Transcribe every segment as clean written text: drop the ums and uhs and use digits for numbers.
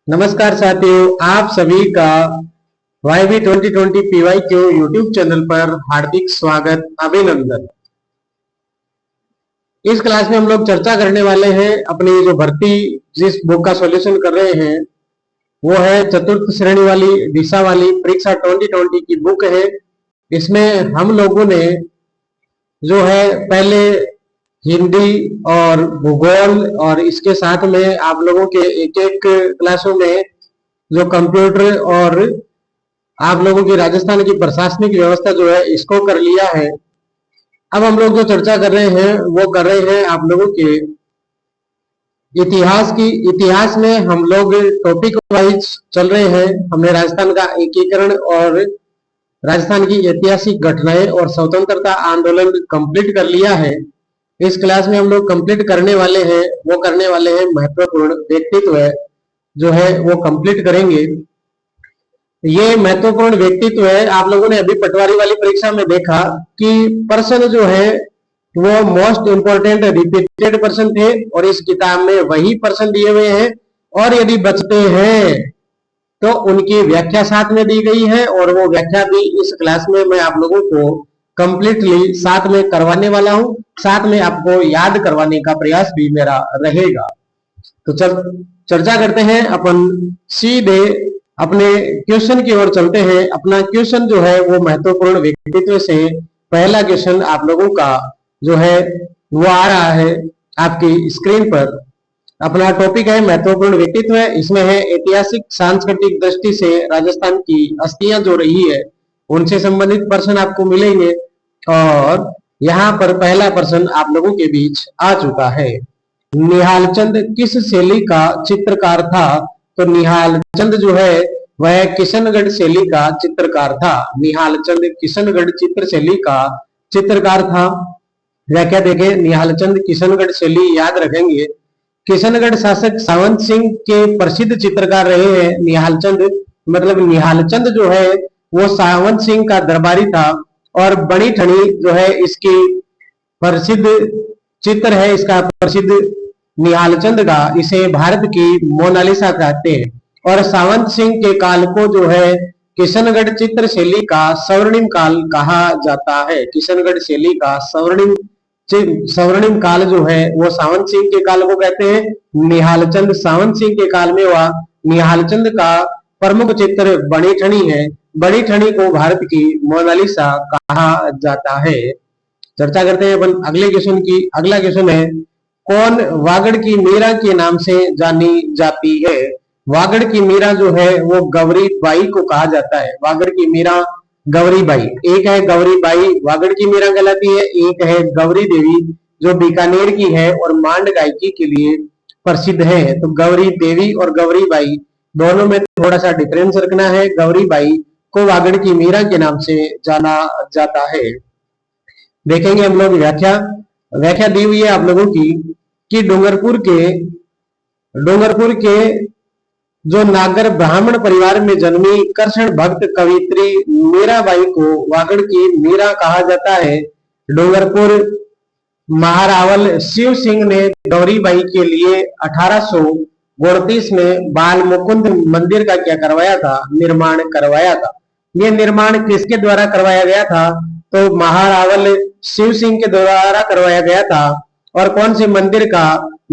नमस्कार साथियों, आप सभी का YB 2020 PYQ यूट्यूब चैनल पर हार्दिक स्वागत, अभिनंदन। इस क्लास में हम लोग चर्चा करने वाले हैं अपनी जो भर्ती जिस बुक का सॉल्यूशन कर रहे हैं वो है चतुर्थ श्रेणी वाली दिशा वाली परीक्षा 2020 की बुक है। इसमें हम लोगों ने जो है पहले हिंदी और भूगोल और इसके साथ में आप लोगों के एक एक क्लासों में जो कंप्यूटर और आप लोगों की राजस्थान की प्रशासनिक व्यवस्था जो है इसको कर लिया है। अब हम लोग जो चर्चा कर रहे हैं वो कर रहे हैं आप लोगों के इतिहास की। इतिहास में हम लोग टॉपिक वाइज चल रहे हैं। हमने राजस्थान का एकीकरण और राजस्थान की ऐतिहासिक घटनाएं और स्वतंत्रता आंदोलन कंप्लीट कर लिया है। इस क्लास में हम लोग कंप्लीट करने वाले हैं, वो करने वाले हैं महत्वपूर्ण व्यक्तित्व है जो है वो कंप्लीट करेंगे। ये महत्वपूर्ण व्यक्तित्व है। आप लोगों ने अभी पटवारी वाली परीक्षा में देखा कि प्रश्न जो है वो मोस्ट इंपोर्टेंट रिपीटेड प्रश्न थे और इस किताब में वही प्रश्न दिए हुए हैं और यदि बचते हैं तो उनकी व्याख्या साथ में दी गई है और वो व्याख्या भी इस क्लास में मैं आप लोगों को कंप्लीटली साथ में करवाने वाला हूं। साथ में आपको याद करवाने का प्रयास भी मेरा रहेगा। तो चर्चा करते हैं अपन सीधे अपने क्वेश्चन की ओर चलते हैं। अपना क्वेश्चन जो है वो महत्वपूर्ण व्यक्तित्व से पहला क्वेश्चन आप लोगों का जो है वो आ रहा है आपकी स्क्रीन पर। अपना टॉपिक है महत्वपूर्ण व्यक्तित्व है। इसमें है ऐतिहासिक सांस्कृतिक दृष्टि से राजस्थान की अस्थियां जो रही है उनसे संबंधित प्रश्न आपको मिलेंगे और यहाँ पर पहला प्रश्न आप लोगों के बीच आ चुका है। निहाल चंद किस शैली का चित्रकार था? तो निहाल चंद जो है वह किशनगढ़ शैली का चित्रकार था। निहाल चंद किशनगढ़ चित्र शैली का चित्रकार था। व्याख्या देखें, निहाल चंद किशनगढ़ शैली याद रखेंगे। किशनगढ़ शासक सावंत सिंह के प्रसिद्ध चित्रकार रहे हैं निहाल चंद। मतलब निहाल चंद जो है वो सावंत सिंह का दरबारी था और बड़ी ठनी जो है इसकी प्रसिद्ध चित्र है, इसका प्रसिद्ध निहाल चंद का। इसे भारत की मोनालिसा कहते हैं और सावंत सिंह के काल को जो है किशनगढ़ चित्र शैली का स्वर्णिम काल कहा जाता है। किशनगढ़ शैली का स्वर्णिम काल जो है वो सावंत सिंह के काल को कहते हैं। निहाल चंद सावंत सिंह के काल में हुआ। निहाल चंद का प्रमुख चित्र बड़ी ठनी है। बड़ी ठनी को भारत की मोनालिसा कहा जाता है। चर्चा करते हैं अपन अगले क्वेश्चन की। अगला क्वेश्चन है, कौन वागड़ की मीरा के नाम से जानी जाती है? वागड़ की मीरा जो है वो गौरी बाई को कहा जाता है। वागड़ की मीरा गौरी बाई, एक है गौरी बाई वागड़ की मीरा कहलाती है, एक है गौरी देवी जो बीकानेर की है और मांड गायकी के लिए प्रसिद्ध है। तो गौरी देवी और गौरी बाई दोनों में थोड़ा सा डिफरेंस रखना है। गौरी बाई को वागड़ की मीरा के नाम से जाना जाता है। देखेंगे हम लोग व्याख्या दी हुई है आप लोगों की कि डूंगरपुर के जो नागर ब्राह्मण परिवार में जन्मी कृष्ण भक्त कवित्री मीराबाई को वागड़ की मीरा कहा जाता है। डूंगरपुर महारावल शिव सिंह ने गौरीबाई के लिए 1839 में बाल मुकुंद मंदिर का क्या करवाया था? निर्माण करवाया था। ये निर्माण किसके द्वारा करवाया गया था? तो महारावल शिव सिंह के द्वारा करवाया गया था। और कौन से मंदिर का?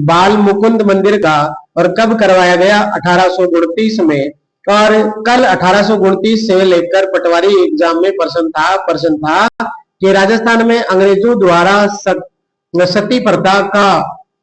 बाल मुकुंद मंदिर का। और कब करवाया गया? 1839 में। और कल 1829 से लेकर पटवारी एग्जाम में प्रश्न था कि राजस्थान में अंग्रेजों द्वारा सती प्रथा का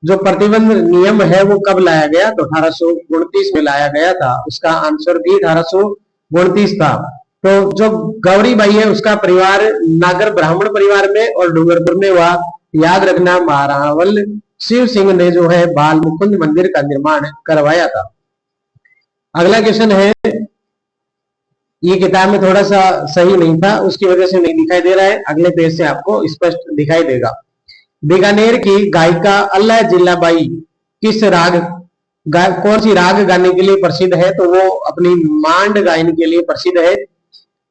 जो प्रतिबंध नियम है वो कब लाया गया? तो 1829 में लाया गया था। उसका आंसर भी 1829 था। तो जो गौरी बाई है उसका परिवार नागर ब्राह्मण परिवार में और डूंगरपुर में हुआ। याद रखना, महारावल शिव सिंह ने जो है बाल मुकुंद मंदिर का निर्माण करवाया था। अगला क्वेश्चन है, ये किताब में थोड़ा सा सही नहीं था उसकी वजह से नहीं दिखाई दे रहा है, अगले पेज से आपको स्पष्ट दिखाई देगा। बीकानेर की गायिका अल्लाह जिल्लाबाई किस कौन सी राग गाने के लिए प्रसिद्ध है? तो वो अपनी मांड गायन के लिए प्रसिद्ध है।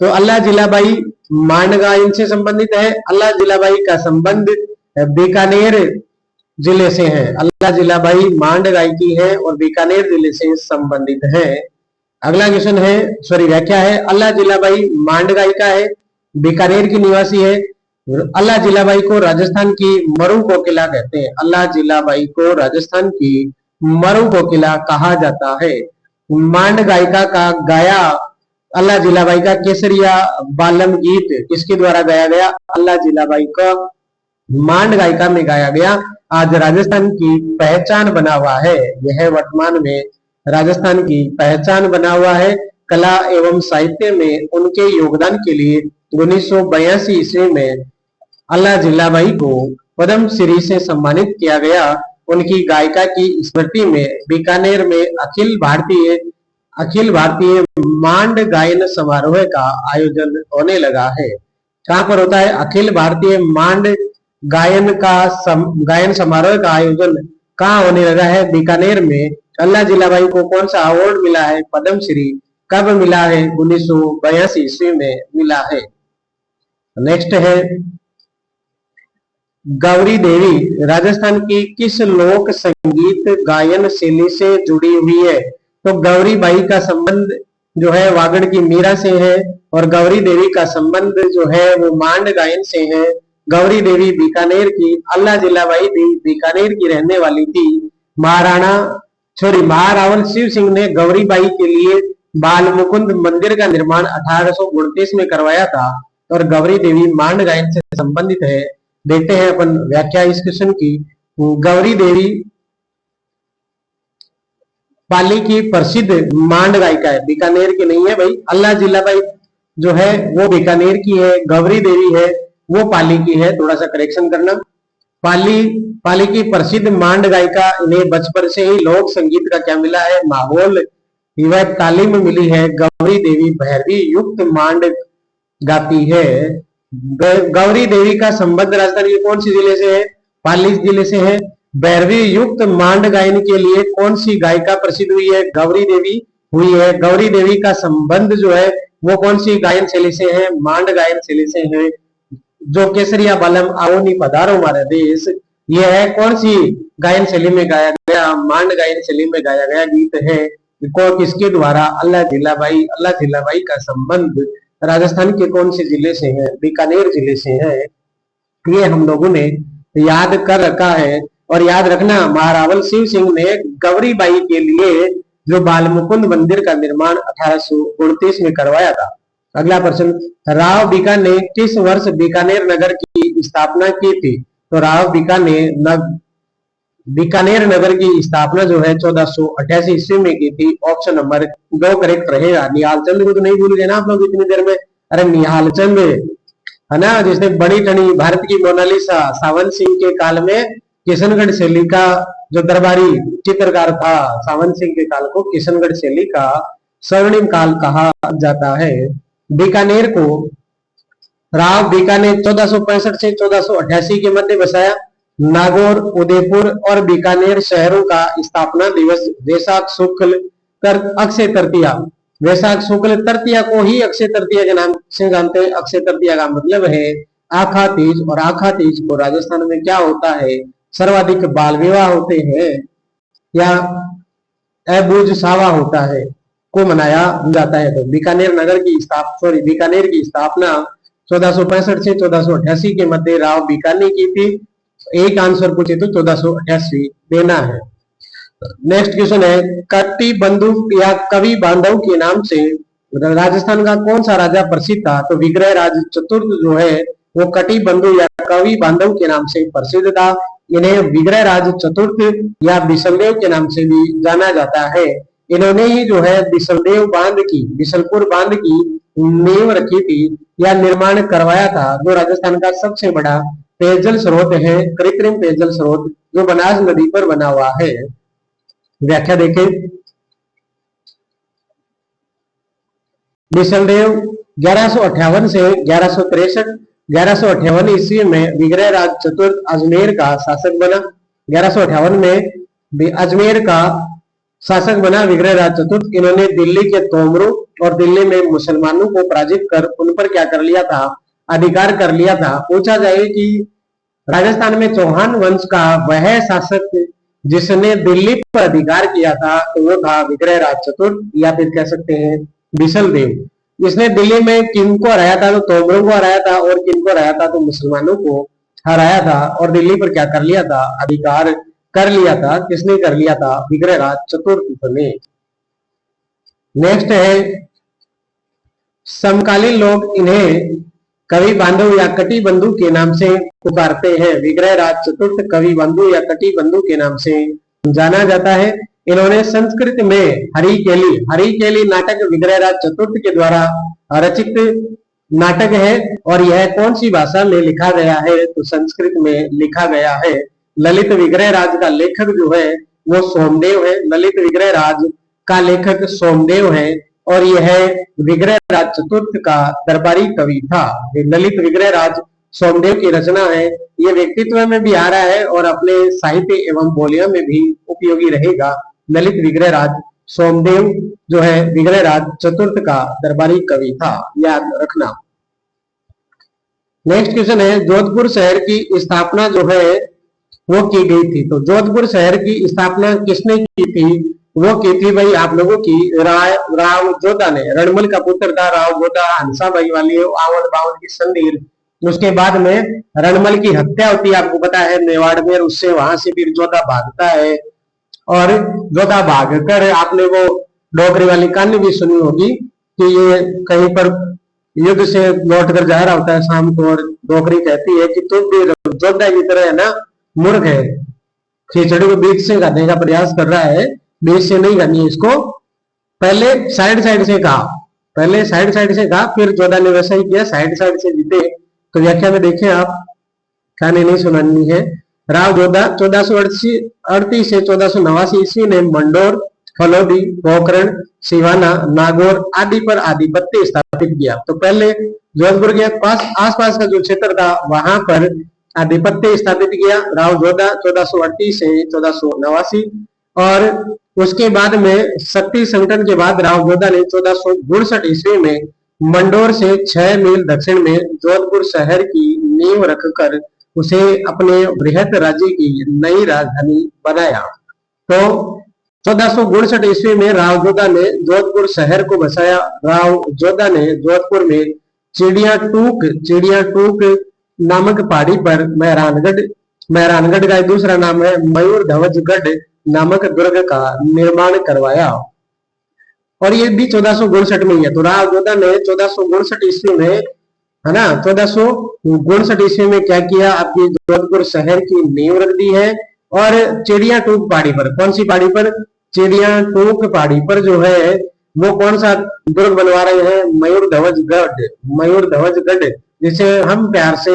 तो अल्लाह जिल्लाबाई मांड गायन से संबंधित है। अल्लाह जिल्लाबाई का संबंध बीकानेर जिले से हैं। अल्लाह जिलाबाई मांड गायकी है और बीकानेर जिले से संबंधित है। अगला क्वेश्चन है, सॉरी व्याख्या है, अल्लाह जिलाबाई मांड गायिका है, बीकानेर की निवासी है। अल्लाह जिलाबाई को राजस्थान की मरु कोकिला कहते हैं। अल्लाह जिलाबाई को राजस्थान की मरु कोकिला कहा जाता है। मांड गायिका का गाया अल्लाह जिलाबाई का केसरिया बालम गीत किसके द्वारा गाया गया? अल्लाह जिलाबाई का मांड गायिका में गाया गया। आज राजस्थान की पहचान बना हुआ है। यह वर्तमान में राजस्थान की पहचान बना हुआ है। कला एवं साहित्य में उनके योगदान के लिए 1982 ईस्वी में अल्लाह जिलाबाई को पद्म श्री से सम्मानित किया गया। उनकी गायिका की स्मृति में बीकानेर में अखिल भारतीय मांड गायन समारोह का आयोजन होने लगा है। कहां पर होता है? अखिल भारतीय मांड गायन समारोह का आयोजन कहां होने लगा है? बीकानेर में। अल्लाह जिलाबाई को कौन सा अवार्ड मिला है? पद्म श्री। कब मिला है? 1982 ईस्वी में मिला है। नेक्स्ट है, गौरी देवी राजस्थान की किस लोक संगीत गायन शैली से जुड़ी हुई है? तो गौरी बाई का संबंध जो है वागड़ की मीरा से है और गौरी देवी का संबंध जो है वो मांड गायन से है। गौरी देवी बीकानेर की, अल्लाह जिलाबाई भी बीकानेर की रहने वाली थी। महारावल शिव सिंह ने गौरी बाई के लिए बाल मुकुंद मंदिर का निर्माण 1829 में करवाया था और गौरी देवी मांड गायन से संबंधित है। देखते हैं अपन व्याख्या इस क्वेश्चन की। गौरी देवी पाली की प्रसिद्ध मांड गायिका है, बीकानेर की नहीं है भाई। अल्लाह जिलाबाई जो है वो बीकानेर की है, गौरी देवी है वो पाली की है, थोड़ा सा करेक्शन करना। पाली की प्रसिद्ध मांड गायिका, इन्हें बचपन से ही लोक संगीत का क्या मिला है? माहौल वह तालीम मिली है। गौरी देवी भैरवी युक्त मांड गाती है। गौरी देवी का संबंध राजस्थान के कौन सी जिले से है? पाली जिले से है। भैरवी युक्त मांड गायन के लिए कौन सी गायिका प्रसिद्ध हुई है? गौरी देवी हुई है। गौरी देवी का संबंध जो है वो कौन सी गायन शैली से है? मांड गायन शैली से है। जो केसरिया बालम आओ नी पधारो हमारे देश, ये है कौन सी गायन शैली में गाया गया? मांड गायन शैली में गाया गया गीत है। को किसके द्वारा? अल्लाह जिलाबाई का संबंध राजस्थान के कौन से जिले से है? बीकानेर जिले से है। ये हम लोगों ने याद कर रखा है और याद रखना, महारावल शिव सिंह ने गौरी बाई के लिए जो बाल मुकुंद मंदिर का निर्माण 1829 में करवाया था। अगला प्रश्न, राव बीका ने किस वर्ष बीकानेर नगर की स्थापना की थी? तो राव बीका ने बीकानेर नगर की स्थापना जो है 1488 ईस्वी में की थी। ऑप्शन नंबर 2 करेक्ट रहेगा। निहाल चंद को तो नहीं भूल गए ना आप लोग इतनी देर में? अरे निहाल चंद है ना, जिसने बड़ी टनी भारत की मोनालिसा, सावन सिंह के काल में किशनगढ़ शैली का जो दरबारी चित्रकार था, सावन सिंह के काल को किशनगढ़ शैली का स्वर्णिम काल कहा जाता है। बीकानेर को राव बीका ने 1465 से 1488 के मध्य बसाया। नागौर, उदयपुर और बीकानेर शहरों का स्थापना दिवस वैशाख शुक्ल अक्षय तृतीया, वैशाख शुक्ल तृतीया को ही अक्षय तृतीया के नाम से जानते हैं। अक्षय तृतीया का मतलब है आखा तीज, और आखा तीज को राजस्थान में क्या होता है? सर्वाधिक बाल विवाह होते हैं या अबूझ सावा होता है को मनाया जाता है। तो बीकानेर की स्थापना 1465 से 1488 के मध्य राव बीका ने की थी। एक आंसर पूछे तो 1488 देना है। नेक्स्ट क्वेश्चन है, कटी बंधु या कवि बांधव के नाम से राजस्थान का कौन सा राजा प्रसिद्ध था? तो विग्रह राज चतुर्थ जो है वो कटी बंधु या कवि बांधव के नाम से प्रसिद्ध था। इन्हें विग्रह राज चतुर्थ या बिसलदेव के नाम से भी जाना जाता है। इन्होंने ही जो है बिसलपुर बांध की नींव रखी थी या निर्माण करवाया था, जो राजस्थान का सबसे बड़ा पेयजल स्रोत है, कृत्रिम पेयजल स्रोत जो बनास नदी पर बना हुआ है। व्याख्या देखें, बिसलदेव 1158 से 1158 ईस्वी में विग्रह राज चतुर्थ अजमेर का शासक बना। 1158 में अजमेर का शासक बना विग्रह राज चतुर्थ। इन्होंने दिल्ली के तोमरू और दिल्ली में मुसलमानों को पराजित कर उन पर क्या कर लिया था? अधिकार कर लिया था। पूछा जाए कि राजस्थान में चौहान वंश का वह शासक जिसने दिल्ली पर अधिकार किया था तो वो था विग्रहराज चतुर्थ, या फिर कह सकते हैं बिसल देव। इसने दिल्ली में किनको हराया था? तो तोमरों को हराया था। और किनको हराया था? तो मुसलमानों को हराया था। और दिल्ली पर क्या कर लिया था? अधिकार कर लिया था। किसने कर लिया था? विग्रहराज चतुर्थ ने। नेक्स्ट है, समकालीन लोग इन्हें कवि बांधव या कटी बंधु के नाम से पुकारते हैं। विग्रहराज चतुर्थ कवि बंधु या कटी बंधु के नाम से जाना जाता है। इन्होंने संस्कृत में हरिकेली नाटक विग्रहराज चतुर्थ के द्वारा रचित नाटक है। और यह कौन सी भाषा में लिखा गया है? तो संस्कृत में लिखा गया है। ललित विग्रहराज का लेखक जो है वो सोमदेव है। ललित विग्रहराज का लेखक सोमदेव है। और यह विग्रहराज चतुर्थ का दरबारी कवि था। ललित विग्रहराज सोमदेव की रचना है। ये व्यक्तित्व में भी आ रहा है और अपने साहित्य एवं बोलियों में भी उपयोगी रहेगा। ललित विग्रहराज सोमदेव जो है विग्रहराज चतुर्थ का दरबारी कवि था, याद रखना। नेक्स्ट क्वेश्चन है, जोधपुर शहर की स्थापना जो है वो की गई थी। तो जोधपुर शहर की स्थापना किसने की थी? वो की थी भाई आप लोगों की राव जोधा ने। रणमल का पुत्र था राव जोधा। हंसा भाई वाली आवल बावल की संधि, उसके बाद में रणमल की हत्या होती है, आपको पता है, मेवाड़ में। उससे वहां से फिर जोधा भागता है और जोधा भागकर आपने वो डोगरी वाली कहानी भी सुनी होगी कि ये कहीं पर युद्ध से लौट कर जा रहा होता है शाम को, और डोगरी कहती है कि तुम भी जोधा की तरह है ना मूर्ख है, खिचड़ी को बीच से खाने का प्रयास कर रहा है, बीच से नहीं करनी इसको। पहले साइड साइड से कहा, फिर जोधा ने वैसा ही किया, साइड साइड से जीते। तो व्याख्या में देखें आप, कहानी नहीं सुनानी है। राव जोधा 1438 से 1489 ईस्वी ने मंडोर, फलोदी, पोखरण, सिवाना, नागौर आदि पर आधिपत्य स्थापित किया। तो पहले जोधपुर के आसपास का जो क्षेत्र था वहां पर आधिपत्य स्थापित किया राव जोधा 1438 से 1489। और उसके बाद में शक्ति संगठन के बाद राव जोधा ने 1462 ईस्वी में मंडोर से 6 मील दक्षिण में जोधपुर शहर की नींव रखकर उसे अपने बृहत राज्य की नई राजधानी बनाया। तो 1462 ईस्वी में राव जोधा ने जोधपुर शहर को बसाया। राव जोधा ने जोधपुर में चिड़िया टूक नामक पहाड़ी पर मेहरानगढ़ का दूसरा नाम है मयूर ध्वजगढ़ नामक दुर्ग का निर्माण करवाया। और ये भी 1462 में ही है। तो राव जोधा ने 1462 ईस्वी में, है ना, 1462 ईस्वी में क्या किया? आपकी जोधपुर शहर की नींव रख दी है। और चिड़िया टूक पहाड़ी पर, कौन सी पहाड़ी पर? चिड़िया टूक पहाड़ी पर जो है वो कौन सा दुर्ग बनवा रहे हैं? मयूर ध्वजगढ़, जिसे हम प्यार से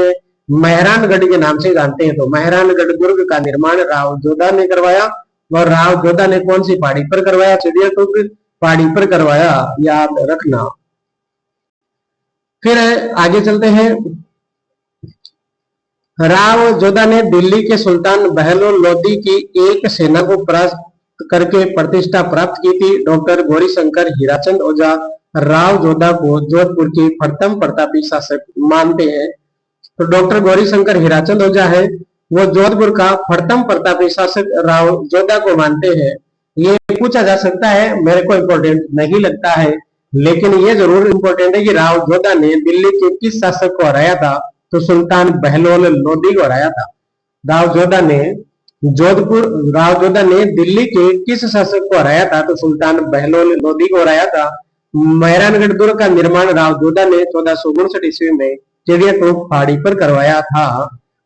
मेहरानगढ़ के नाम से जानते हैं। तो मेहरानगढ़ दुर्ग का निर्माण राव जोधा ने करवाया। और राव जोधा ने कौन सी पहाड़ी पर करवाया? चिड़िया टूक पहाड़ी पर करवाया, याद रखना। फिर आगे चलते हैं। राव जोधा ने दिल्ली के सुल्तान बहलोल लोदी की एक सेना को परास्त करके प्रतिष्ठा प्राप्त की थी। डॉक्टर गौरीशंकर हीराचंद ओझा राव जोधा को जोधपुर के प्रथम प्रतापी शासक मानते हैं। तो डॉक्टर गौरीशंकर हीराचंद ओझा है वो जोधपुर का प्रथम प्रतापी शासक राव जोधा को मानते हैं। ये पूछा जा सकता है, मेरे को इम्पोर्टेंट नहीं लगता है, लेकिन ये जरूर इम्पोर्टेंट है कि राव जोधा ने दिल्ली के किस शासक को हराया था? तो सुल्तान बहलोल लोदी को हराया था। राव जोधा ने दिल्ली के किस शासक को हराया था? तो सुल्तान बहलोल लोदी को हराया था। मेहरानगढ़ दुर्ग का निर्माण राव जोधा ने 1462 ईस्वी में चिड़िया टूक पहाड़ी पर करवाया था।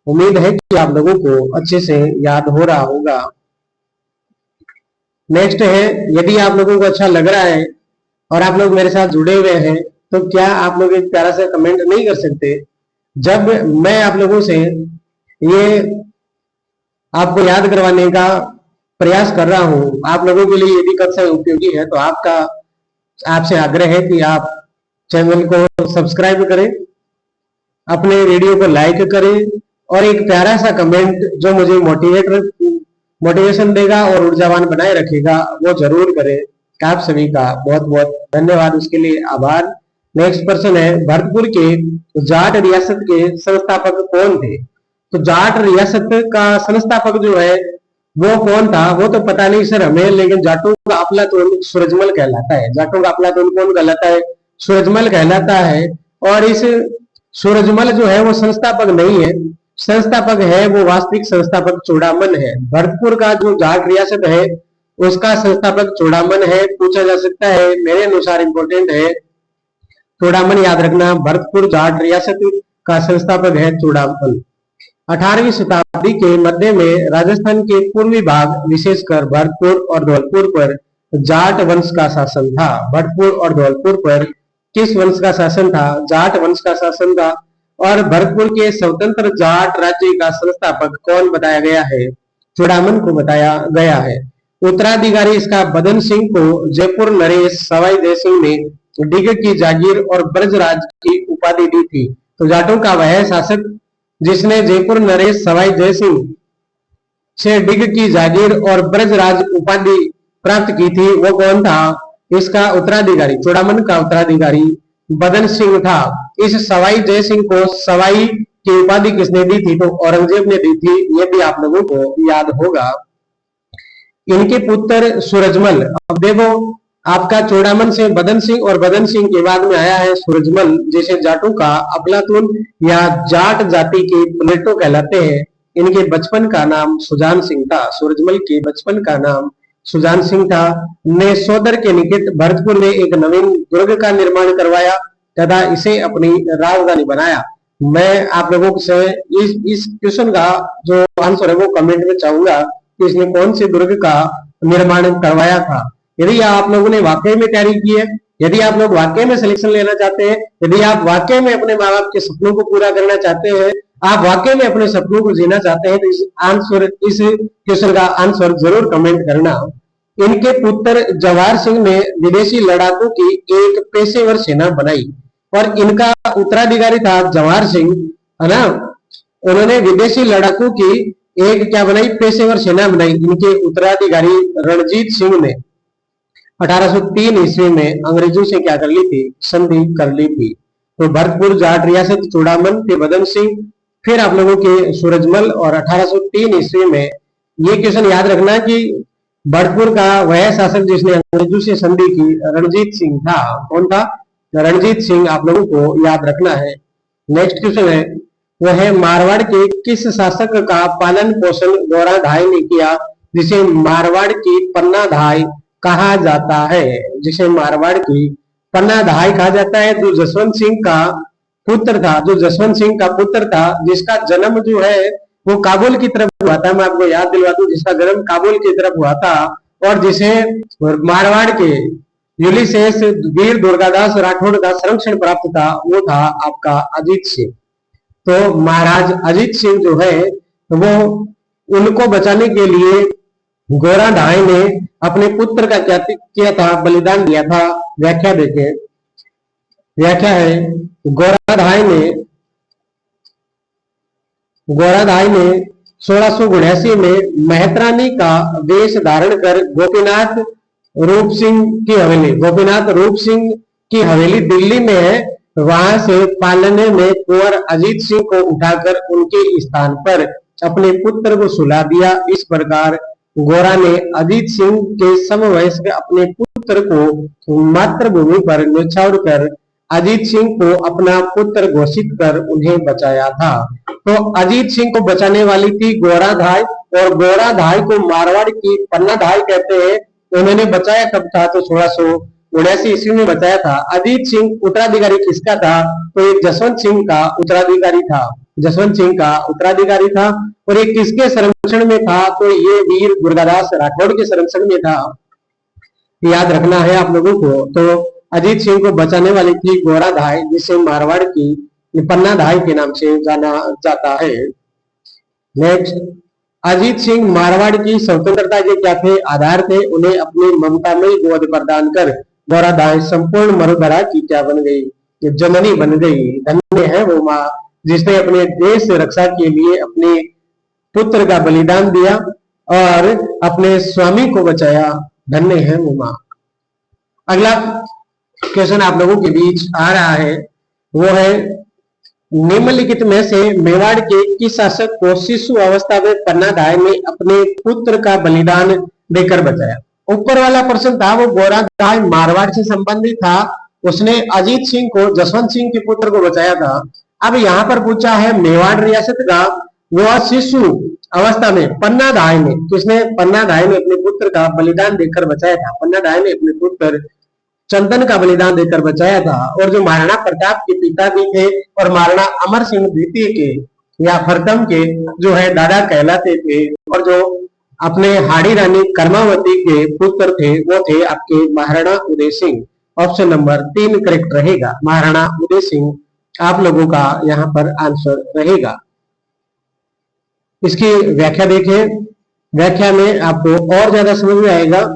उम्मीद है कि आप लोगों को अच्छे से याद हो रहा होगा। नेक्स्ट है, यदि आप लोगों को अच्छा लग रहा है और आप लोग मेरे साथ जुड़े हुए हैं तो क्या आप लोग एक प्यारा सा कमेंट नहीं कर सकते? जब मैं आप लोगों से ये आपको याद करवाने का प्रयास कर रहा हूं, आप लोगों के लिए यदि कक्षा उपयोगी है तो आपसे आग्रह है कि आप चैनल को सब्सक्राइब करें, अपने वीडियो को लाइक करें और एक प्यारा सा कमेंट जो मुझे मोटिवेशन देगा और ऊर्जावान बनाए रखेगा वो जरूर करें। आप सभी का बहुत बहुत धन्यवाद, उसके लिए आभार। नेक्स्ट प्रश्न है, भरतपुर के जाट रियासत के संस्थापक कौन थे? तो जाट रियासत का संस्थापक जो है वो कौन था वो तो पता नहीं सर हमें, लेकिन जाटों का अफलातून सूरजमल कहलाता है। जाटों का अफलातून कौन कहलाता है? सूरजमल कहलाता है। और इस सूरजमल जो है वो संस्थापक नहीं है, संस्थापक है वो वास्तविक संस्थापक चूड़ामन है। भरतपुर का जो जाट रियासत है उसका संस्थापक चूड़ामन है। पूछा जा सकता है, मेरे अनुसार इंपॉर्टेंट है, चूड़ामन याद रखना। भरतपुर जाट रियासत का संस्थापक है चूड़ामन। 18वीं शताब्दी के मध्य में राजस्थान के पूर्वी भाग विशेषकर भरतपुर और धौलपुर पर जाट वंश का शासन था। भरतपुर और धौलपुर पर किस वंश का शासन था? जाट वंश का शासन था। और भरतपुर के स्वतंत्र जाट राज्य का संस्थापक कौन बताया गया है? चूड़ामन को बताया गया है। उत्तराधिकारी इसका बदन सिंह को जयपुर नरेश सवाई जय सिंह ने डिग की जागीर और ब्रजराज की उपाधि दी थी। तो जाटों का वह शासक जिसने जयपुर नरेश सवाई जय सिंह से डिग की जागीर और ब्रजराज उपाधि प्राप्त की थी वो कौन था? इसका उत्तराधिकारी, चूड़ामन का उत्तराधिकारी बदन सिंह था। इस सवाई जय सिंह को सवाई की उपाधि किसने दी थी? तो औरंगजेब ने दी थी। ये भी आप लोगों को याद होगा। इनके पुत्र सूरजमल, अब देखो आपका चूड़ामन से बदन सिंह और बदन सिंह के बाद में आया है सूरजमल, जिसे जाटों का अफलातून या जाट जाति के प्लेटो कहलाते हैं। इनके बचपन का नाम सुजान सिंह था। सूरजमल के बचपन का नाम सुजान सिंह था। ने सोदर के निकट भरतपुर में एक नवीन दुर्ग का निर्माण करवाया तथा इसे अपनी राजधानी बनाया। मैं आप लोगों से इस क्वेश्चन का जो आंसर है वो कमेंट में चाहूंगा कि इसने कौन से दुर्ग का निर्माण करवाया था। यदि आप लोगों ने वाकई में तैयारी की है, यदि आप लोग वाकई में सिलेक्शन लेना चाहते हैं, यदि आप वाकई में अपने माँ बाप के सपनों को पूरा करना चाहते हैं, आप वाकई में अपने सपनों को जीना चाहते हैं, तो इस क्वेश्चन का आंसर जरूर कमेंट करना। इनके पुत्र जवाहर सिंह ने विदेशी लड़ाकों की एक पेशेवर सेना बनाई और इनका उत्तराधिकारी था जवाहर सिंह, है ना। उन्होंने विदेशी लड़ाकों की एक क्या बनाई? पेशेवर सेना बनाई। इनके उत्तराधिकारी रणजीत सिंह ने 1803 ईस्वी में अंग्रेजों से क्या कर ली थी? संधि कर ली थी। तो भरतपुर जाट रियासत चूड़ामन के बदन सिंह, फिर आप लोगों के सूरजमल और 1803 ईस्वी में ये क्वेश्चन याद रखना कि भरतपुर का वह शासक जिसने अंग्रेजों से संधि की रणजीत सिंह था। कौन था? रणजीत सिंह आप लोगों को याद रखना है। नेक्स्ट क्वेश्चन है वह है मारवाड़ के किस शासक का पालन पोषण गोराधाय ने किया जिसे मारवाड़ की पन्नाधाय कहा जाता है? जिसे मारवाड़ की पन्नाधाय कहा जाता है। जो जसवंत सिंह का पुत्र था, जो जसवंत सिंह का पुत्र था, जिसका जन्म जो है वो काबुल की तरफ हुआ था। मैं आपको याद दिलवा दूं, जिसका जन्म काबुल की तरफ हुआ था और जिसे मारवाड़ के यूलिसेस वीर दुर्गादास राठौड़ का संरक्षण प्राप्त था, वो था आपका अजीत सिंह। तो महाराज अजीत सिंह जो है वो उनको बचाने के लिए गोराधाय ने अपने पुत्र का क्या किया था? बलिदान दिया था। व्याख्या देखें। व्याख्या है गोराधाय ने 1679 में मेहतरानी का वेश धारण कर गोपीनाथ रूप सिंह की हवेली दिल्ली में है, वहां से पालने में कुंवर अजीत सिंह को उठाकर उनके स्थान पर अपने पुत्र को सुला दिया। इस प्रकार गोरा ने अजीत सिंह के समवयस्क अपने पुत्र को मातृभूमि पर न्यौछावर कर अजीत सिंह को अपना पुत्र घोषित कर उन्हें बचाया था। तो अजीत सिंह को बचाने वाली थी गोराधाय और गोराधाय को मारवाड़ की पन्नाधाय कहते हैं। उन्होंने बचाया कब था? तो 1679 ईस्वी में बचाया था। अजीत सिंह उत्तराधिकारी किसका था? तो ये जसवंत सिंह का उत्तराधिकारी था। जसवंत सिंह का उत्तराधिकारी था। और ये किसके संरक्षण में था? तो ये वीर दुर्गादास राठौड़ के संरक्षण में था। याद रखना है आप लोगों को। तो अजीत सिंह को बचाने वाली थी गोराधाय, जिसे मारवाड़ की पन्नाधाय के नाम से जाना जाता है। नेक्स्ट, अजीत सिंह मारवाड़ की स्वतंत्रता के क्या थे? आधार थे। उन्हें अपनी ममतामयी गोद प्रदान कर गोराधाय संपूर्ण मरुधरा की क्या बन गई? जननी बन गई। धन्य है वो माँ जिसने अपने देश रक्षा के लिए अपने पुत्र का बलिदान दिया और अपने स्वामी को बचाया। धन्य है वो माँ। अगला क्वेश्चन आप लोगों के बीच आ रहा है वो है निम्नलिखित में से मेवाड़ के किस शासक को शिशु अवस्था में पन्नाधाय ने अपने पुत्र का बलिदान देकर बचाया? ऊपर वाला प्रश्न था वो गोराधाय मारवाड़ से संबंधित था, उसने अजीत सिंह को, जसवंत सिंह के पुत्र को बचाया था। अब यहाँ पर पूछा है मेवाड़ रियासत का वह शिशु अवस्था में पन्नाधाय ने, किसने? पन्नाधाय ने अपने पुत्र का बलिदान देकर बचाया था। पन्नाधाय ने अपने पुत्र चंदन का बलिदान देकर बचाया था। और जो महाराणा प्रताप के पिता भी थे और महाराणा अमर सिंह द्वितीय के या प्रथम के जो है दादा कहलाते थे, और जो अपने हाड़ी रानी कर्मावती के पुत्र थे वो थे आपके Maharana Uday Singh. Option number 3 correct रहेगा, महाराणा उदय सिंह आप लोगों का यहाँ पर आंसर रहेगा। इसकी व्याख्या देखें, व्याख्या में आपको और ज्यादा समझ में आएगा।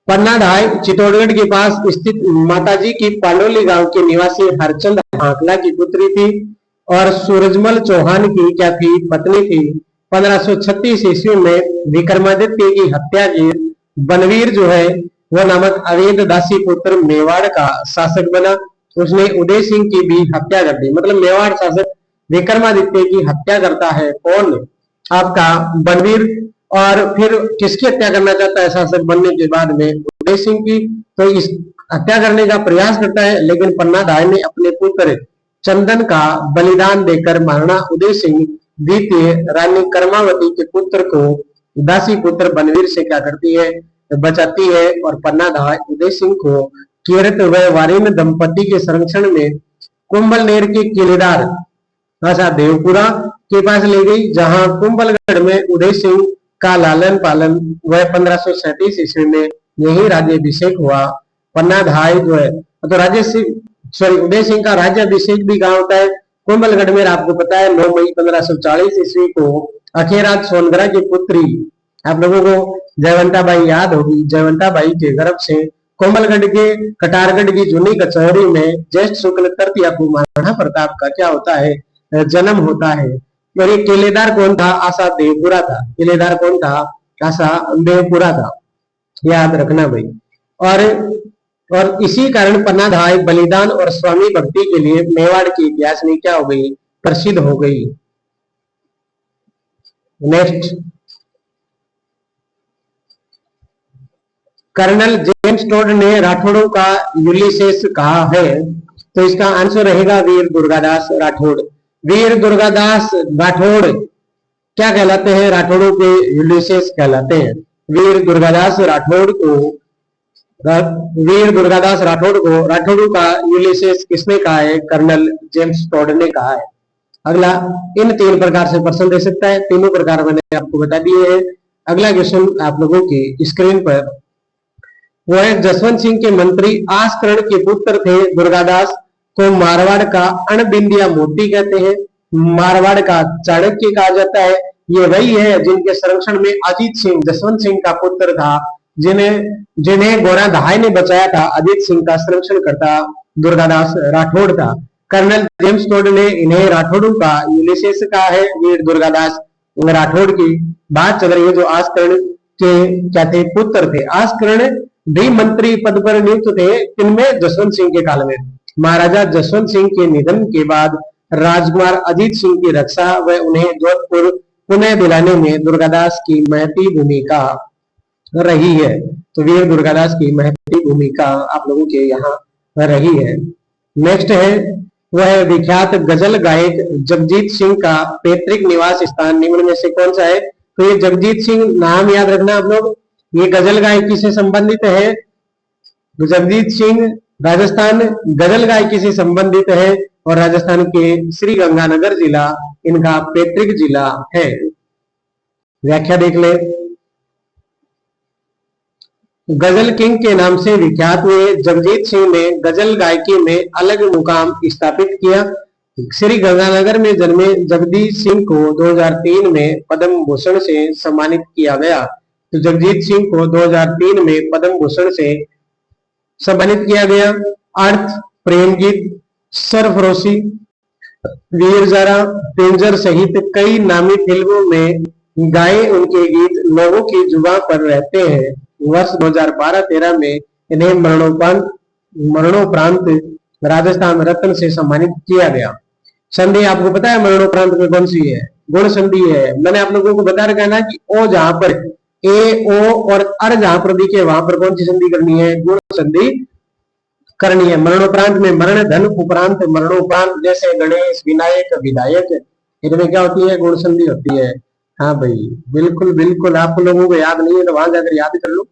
पन्नाधाय चित्तौड़गढ़ के पास स्थित माताजी की पांडोली गांव के निवासी हरचंद हाकला की पुत्री थी और सूरजमल चौहान की क्या थी? पत्नी थी। 1536 ईस्वी में विक्रमादित्य की हत्या की बनवीर जो है वह नामक अवैध दासी पुत्र मेवाड़ का शासक बना। उसने उदय सिंह की भी हत्या कर दी। मतलब मेवाड़ शासक विक्रमादित्य की हत्या करता है कौन? आपका बनवीर। और फिर किसकी हत्या करना चाहता है शासक बनने के बाद में? उदय सिंह की। तो इस हत्या करने का प्रयास करता है, लेकिन पन्नाधाय ने अपने पुत्र चंदन का बलिदान देकर महाराणा उदय सिंह द्वितीय रानी कर्मावती के पुत्र को दासी पुत्र बनवीर से क्या करती है? बचाती है। और पन्नाधाय उदय सिंह को कीरत व वारिन दंपति के संरक्षण में कुंभलनेर के किलेदार राजा देवपुरा के पास ले गई, जहां कुंभलगढ़ में उदय सिंह का लालन पालन वह 1537 ईस्वी में यही राज्याभिषेक हुआ। पन्नाधाय जो है तो उदय सिंह का राज्याभिषेक भी कहाँ होता है? कुंभलगढ़ में। आपको पता है 9 मई 1540 ईस्वी को अखेराज सोनगरा की पुत्री, आप लोगों को जयवंता बाई याद होगी, जयवंता बाई के गर्भ से कोमलगढ़ के कटारगढ़ की जूनी कचहरी में ज्येष्ठ शुक्ल तृतीया को महाराणा प्रताप का क्या होता है? जन्म होता है। और ये किलेदार कौन था? आशा देवपुरा था। किलेदार कौन था? आशा देवपुरा था, याद रखना भाई। और इसी कारण पन्नाधाय बलिदान और स्वामी भक्ति के लिए मेवाड़ के इतिहास में क्या हो गई? प्रसिद्ध हो गई। नेक्स्ट, कर्नल जेम्स टोड ने राठौड़ों का यूलिसेस कहा है, तो इसका आंसर रहेगा वीर दुर्गादास राठौड़। वीर दुर्गादास राठौड़ क्या कहलाते हैं? राठौड़ों के यूलिसेस कहलाते हैं। वीर दुर्गादास राठौड़ को राठौड़ों का यूलिसेस किसने कहा है? कर्नल जेम्स टोड ने कहा है। अगला, इन 3 प्रकार से प्रश्न दे सकता है, तीनों प्रकार मैंने आपको बता दिए हैं। अगला क्वेश्चन आप लोगों की स्क्रीन पर, वह जसवंत सिंह के मंत्री आस्करण के पुत्र थे। दुर्गादास को मारवाड़ का अणबिंदिया मोती कहते हैं, मारवाड़ का चाणक्य कहा जाता है। ये वही है जिनके संरक्षण में अजीत सिंह जसवंत सिंह का पुत्र था, जिन्हें गोराधाय ने बचाया था। अजीत सिंह का संरक्षण करता दुर्गादास राठौड़ था। कर्नल जेम्स टोड ने इन्हें राठौड़ों का यूलिसेस कहा है। वीर दुर्गादास राठौड़ की बात चल रही है, जो आस्करण के क्या थे? पुत्र थे। आस्करण भी मंत्री पद पर नियुक्त थे, इनमें जसवंत सिंह के काल में। महाराजा जसवंत सिंह के निधन के बाद राजकुमार अजीत सिंह की रक्षा व उन्हें जोधपुर पुनः दिलाने में दुर्गादास की महती भूमिका रही है। तो वीर दुर्गादास की महती भूमिका आप लोगों के यहाँ रही है। नेक्स्ट है, वह विख्यात गजल गायक जगजीत सिंह का पैतृक निवास स्थान निम्न में से कौन सा है? तो ये जगजीत सिंह नाम याद रखना आप लोग। ये गजल गायकी से संबंधित है। तो जगजीत सिंह राजस्थान गजल गायकी से संबंधित है और राजस्थान के श्री गंगानगर जिला इनका पैतृक जिला है। व्याख्या देख ले। गजल किंग के नाम से विख्यात हुए जगजीत सिंह ने गजल गायकी में अलग मुकाम स्थापित किया। श्री गंगानगर में जन्मे जगदीश सिंह को 2003 में पद्म भूषण से सम्मानित किया गया। तो जगजीत सिंह को 2003 में पद्म भूषण से सम्मानित किया गया। अर्थ, प्रेम गीत, सरफरोशी, वीर जारा, डेंजर सहित कई नामी फिल्मों में गाए उनके गीत लोगों की जुबान पर रहते हैं। वर्ष 2012-13 में इन्हें मरणोपरांत राजस्थान रत्न से सम्मानित किया गया। संधि आपको पता है मरणोपरांत में कौन सी है? गुण संधि है। मैंने आप लोगों को बता रखा है ना कि ओ जहां पर ए ओ और अर जहां पर दिखे वहां पर कौन सी संधि करनी है? गुण संधि करनी है। मरणोपरांत में मरण धन उपरांत मरणोपरांत, जैसे गणेश विनायक विधायक, इनमें क्या होती है? गुण संधि होती है। हाँ भाई, बिल्कुल बिल्कुल, आप लोगों को याद नहीं है तो वहां जाकर याद कर लो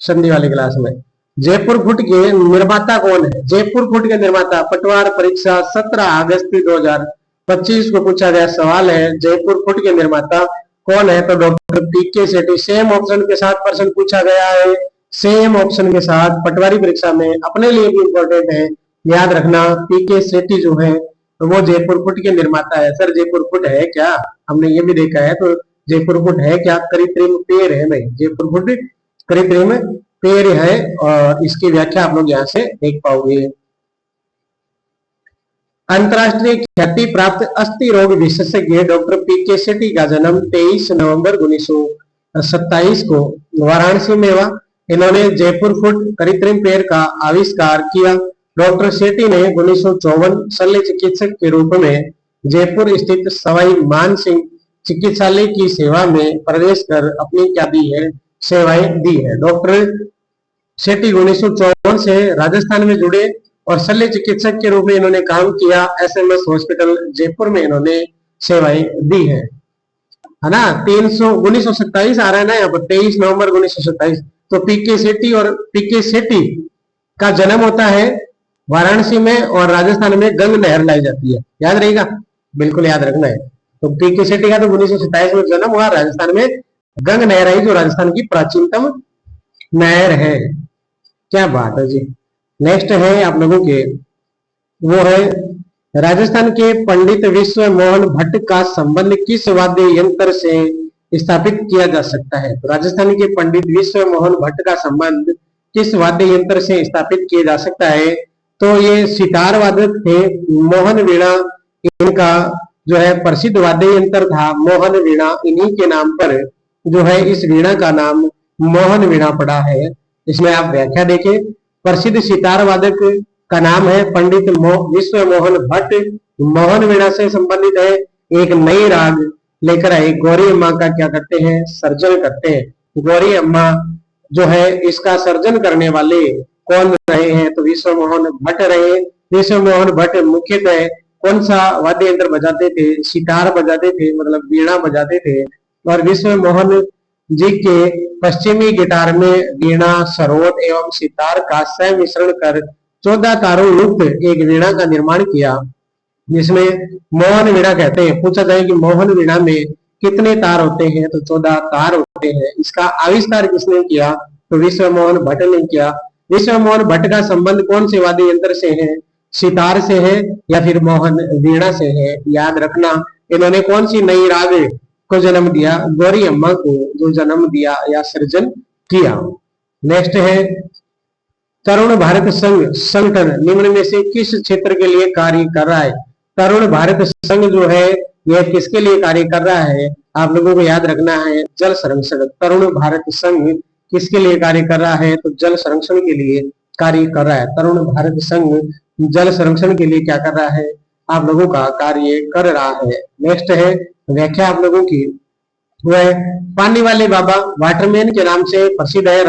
संधि वाली क्लास में। जयपुर फुट के निर्माता कौन है? जयपुर फुट के निर्माता, पटवार परीक्षा 17 अगस्त 2025 को पूछा गया सवाल है, जयपुर फुट के निर्माता कौन है? तो डॉक्टर पीके सेठी। सेम ऑप्शन के साथ प्रश्न पूछा गया है, सेम ऑप्शन के साथ पटवारी परीक्षा में, अपने लिए भी इंपॉर्टेंट है, याद रखना। पीके सेठी जो है तो वो जयपुर फुट के निर्माता है। सर जयपुर फुट है क्या? हमने ये भी देखा है, तो जयपुर फुट है क्या? कृत्रिम पेड़ है भाई, जयपुर फुट कृत्रिम पेड़ है, और इसकी व्याख्या आप लोग यहाँ से देख पाओगे। अंतरराष्ट्रीय ख्याति प्राप्त अस्थि रोग विशेषज्ञ डॉक्टर पीके सेठी का जन्म 23 नवंबर 1927 को वाराणसी में हुआ। इन्होंने जयपुर फुट कृत्रिम पेड़ का आविष्कार किया। डॉक्टर सेठी ने 1954 शल्य चिकित्सक के रूप में जयपुर स्थित सवाई मान सिंह चिकित्सालय की सेवा में प्रवेश कर अपनी क्या दी है? सेवाएं दी है। डॉक्टर सेठी 1954 से राजस्थान में जुड़े और शल्य चिकित्सक के रूप में इन्होंने काम किया। एसएमएस हॉस्पिटल जयपुर में इन्होंने सेवाएं दी है ना। 1927 आ रहा है ना यहाँ पर, 23 नवंबर 1927। तो पीके सेठी और पीके सेठी का जन्म होता है वाराणसी में, और राजस्थान में गंग नहर लाई जाती है। याद रहेगा, बिल्कुल याद रखना है। तो पीके सेठी का तो 1927 में जन्म हुआ, राजस्थान में गंग नहर आई जो राजस्थान की प्राचीनतम नहर है। क्या बात है जी। नेक्स्ट है आप लोगों के, वो है राजस्थान के पंडित विश्व मोहन भट्ट का संबंध किस वाद्य यंत्र से स्थापित किया जा सकता है? तो राजस्थान के पंडित विश्व मोहन भट्ट का संबंध किस वाद्य यंत्र से स्थापित किया जा सकता है? तो ये सितार वादक थे, मोहन वीणा इनका जो है प्रसिद्ध वाद्य यंत्र था, मोहन वीणा। इन्हीं के नाम पर जो है इस वीणा का नाम मोहन वीणा पड़ा है। इसमें आप व्याख्या देखें, प्रसिद्ध सितार वादक का नाम है पंडित विश्व मोहन भट्ट, मोहन वीणा से संबंधित है। एक नई राग लेकर आए, गौरी अम्मा का क्या करते हैं? सर्जन करते हैं। गौरी अम्मा जो है इसका सर्जन करने वाले कौन रहे हैं? तो विश्व मोहन भट्ट रहे। विश्व मोहन भट्ट मुख्यतः कौन सा वाद्य यंत्र बजाते थे? सितार बजाते थे, मतलब वीणा बजाते थे। और विश्व मोहन जी के पश्चिमी गिटार में वीणा, सरोद एवं सितार का संमिश्रण कर 14 तारों युक्त एक वीणा का निर्माण किया, जिसमें मोहन वीणा कहते हैं। पूछा जाए कि मोहन वीणा में कितने तार होते हैं? तो 14 तार होते हैं। इसका आविष्कार किसने किया? तो विश्व मोहन भट्ट ने किया। विश्व मोहन भट्ट का संबंध कौन से वाद्य यंत्र से है? सितार से है या फिर मोहन वीणा से है? याद रखना। इन्होंने कौन सी नई राग को जन्म दिया? गौरी अम्मा को जो जन्म दिया या सृजन किया। नेक्स्ट है तरुण भारत संघ संगठन निम्न में से किस क्षेत्र के लिए कार्य कर रहा है? तरुण भारत संघ जो है यह किसके लिए कार्य कर रहा है? आप लोगों को याद रखना है, जल संरक्षण। तरुण भारत संघ किसके लिए कार्य कर रहा है? तो जल संरक्षण के लिए कार्य कर रहा है। तरुण भारत संघ जल संरक्षण के लिए क्या कर रहा है? आप लोगों का कार्य कर रहा है। नेक्स्ट है व्याख्या आप लोगों की, वह पानी वाले बाबा वाटरमैन के नाम से प्रसिद्ध है।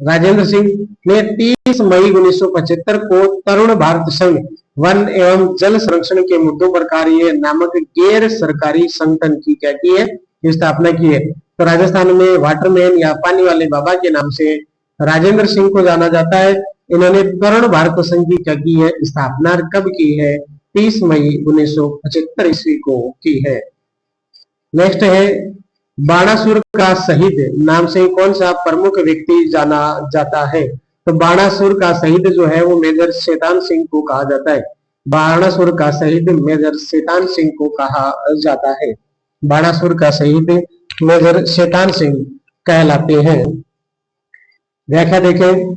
राजेंद्र सिंह ने 30 मई 1975 को तरुण भारत संघ वन एवं जल संरक्षण के मुद्दों पर कार्य नामक गैर सरकारी संगठन की क्या की है? स्थापना की है। तो राजस्थान में वाटरमैन या पानी वाले बाबा के नाम से राजेंद्र सिंह को जाना जाता है। इन्होंने तरुण भारत संघ की क्या की है? स्थापना कब की है? 30 मई 1975 ईस्वी को की है। नेक्स्ट है बाणासुर का शहीद नाम से कौन सा प्रमुख व्यक्ति जाना जाता है? तो बाणासुर का शहीद जो है वो मेजर शैतान सिंह को कहा जाता है। बाणासुर का शहीद मेजर शैतान सिंह को कहा जाता है। बाणासुर का शहीद मेजर शैतान सिंह कहलाते हैं। व्याख्या देखें,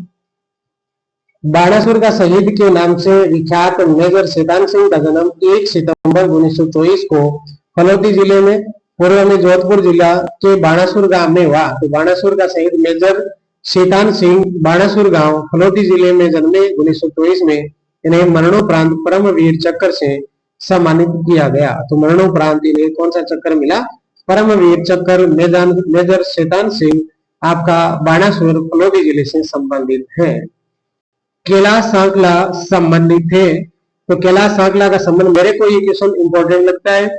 बाणासुर का शहीद के नाम से विख्यात मेजर शैतान सिंह का जन्म 1 सितंबर 1924 को फलोदी जिले में, पूर्व में जोधपुर जिला के बाणासुर गांव में हुआ। तो बाणासुर का शहीद मेजर शैतान सिंह बाणासुर गांव फलोदी जिले में जन्मे 1924 में। इन्हें मरणोपरांत परमवीर चक्र से सम्मानित किया गया। तो मरणोपरांत इन्हें कौन सा चक्कर मिला? परमवीर चक्र। मेजर शैतान सिंह आपका बाणासुर फलोदी जिले से संबंधित है। कैलाश सांकला संबंधित है। तो कैलाश सांकला का संबंध, मेरे को ये क्वेश्चन इंपॉर्टेंट लगता है।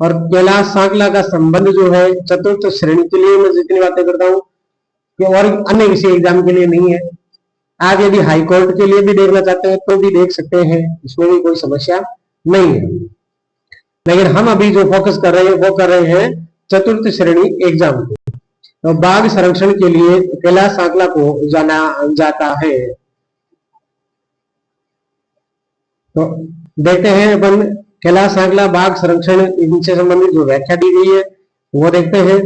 और कैलाश सांकला का संबंध जो है चतुर्थ श्रेणी के लिए मैं जितनी बातें करता हूँ, और अन्य विषय एग्जाम के लिए नहीं है। आप यदि हाई कोर्ट के लिए भी देखना चाहते हैं तो भी देख सकते हैं, इसमें भी कोई समस्या नहीं है। लेकिन हम अभी जो फोकस कर रहे हैं वो कर रहे हैं चतुर्थ श्रेणी एग्जाम को। तो बाघ संरक्षण के लिए कैलाश सांकला को जाना जाता है। तो देखते हैं अपन कैलाश सांकला बाघ संरक्षण इनसे संबंधित जो व्याख्या दी गई है वो देखते हैं।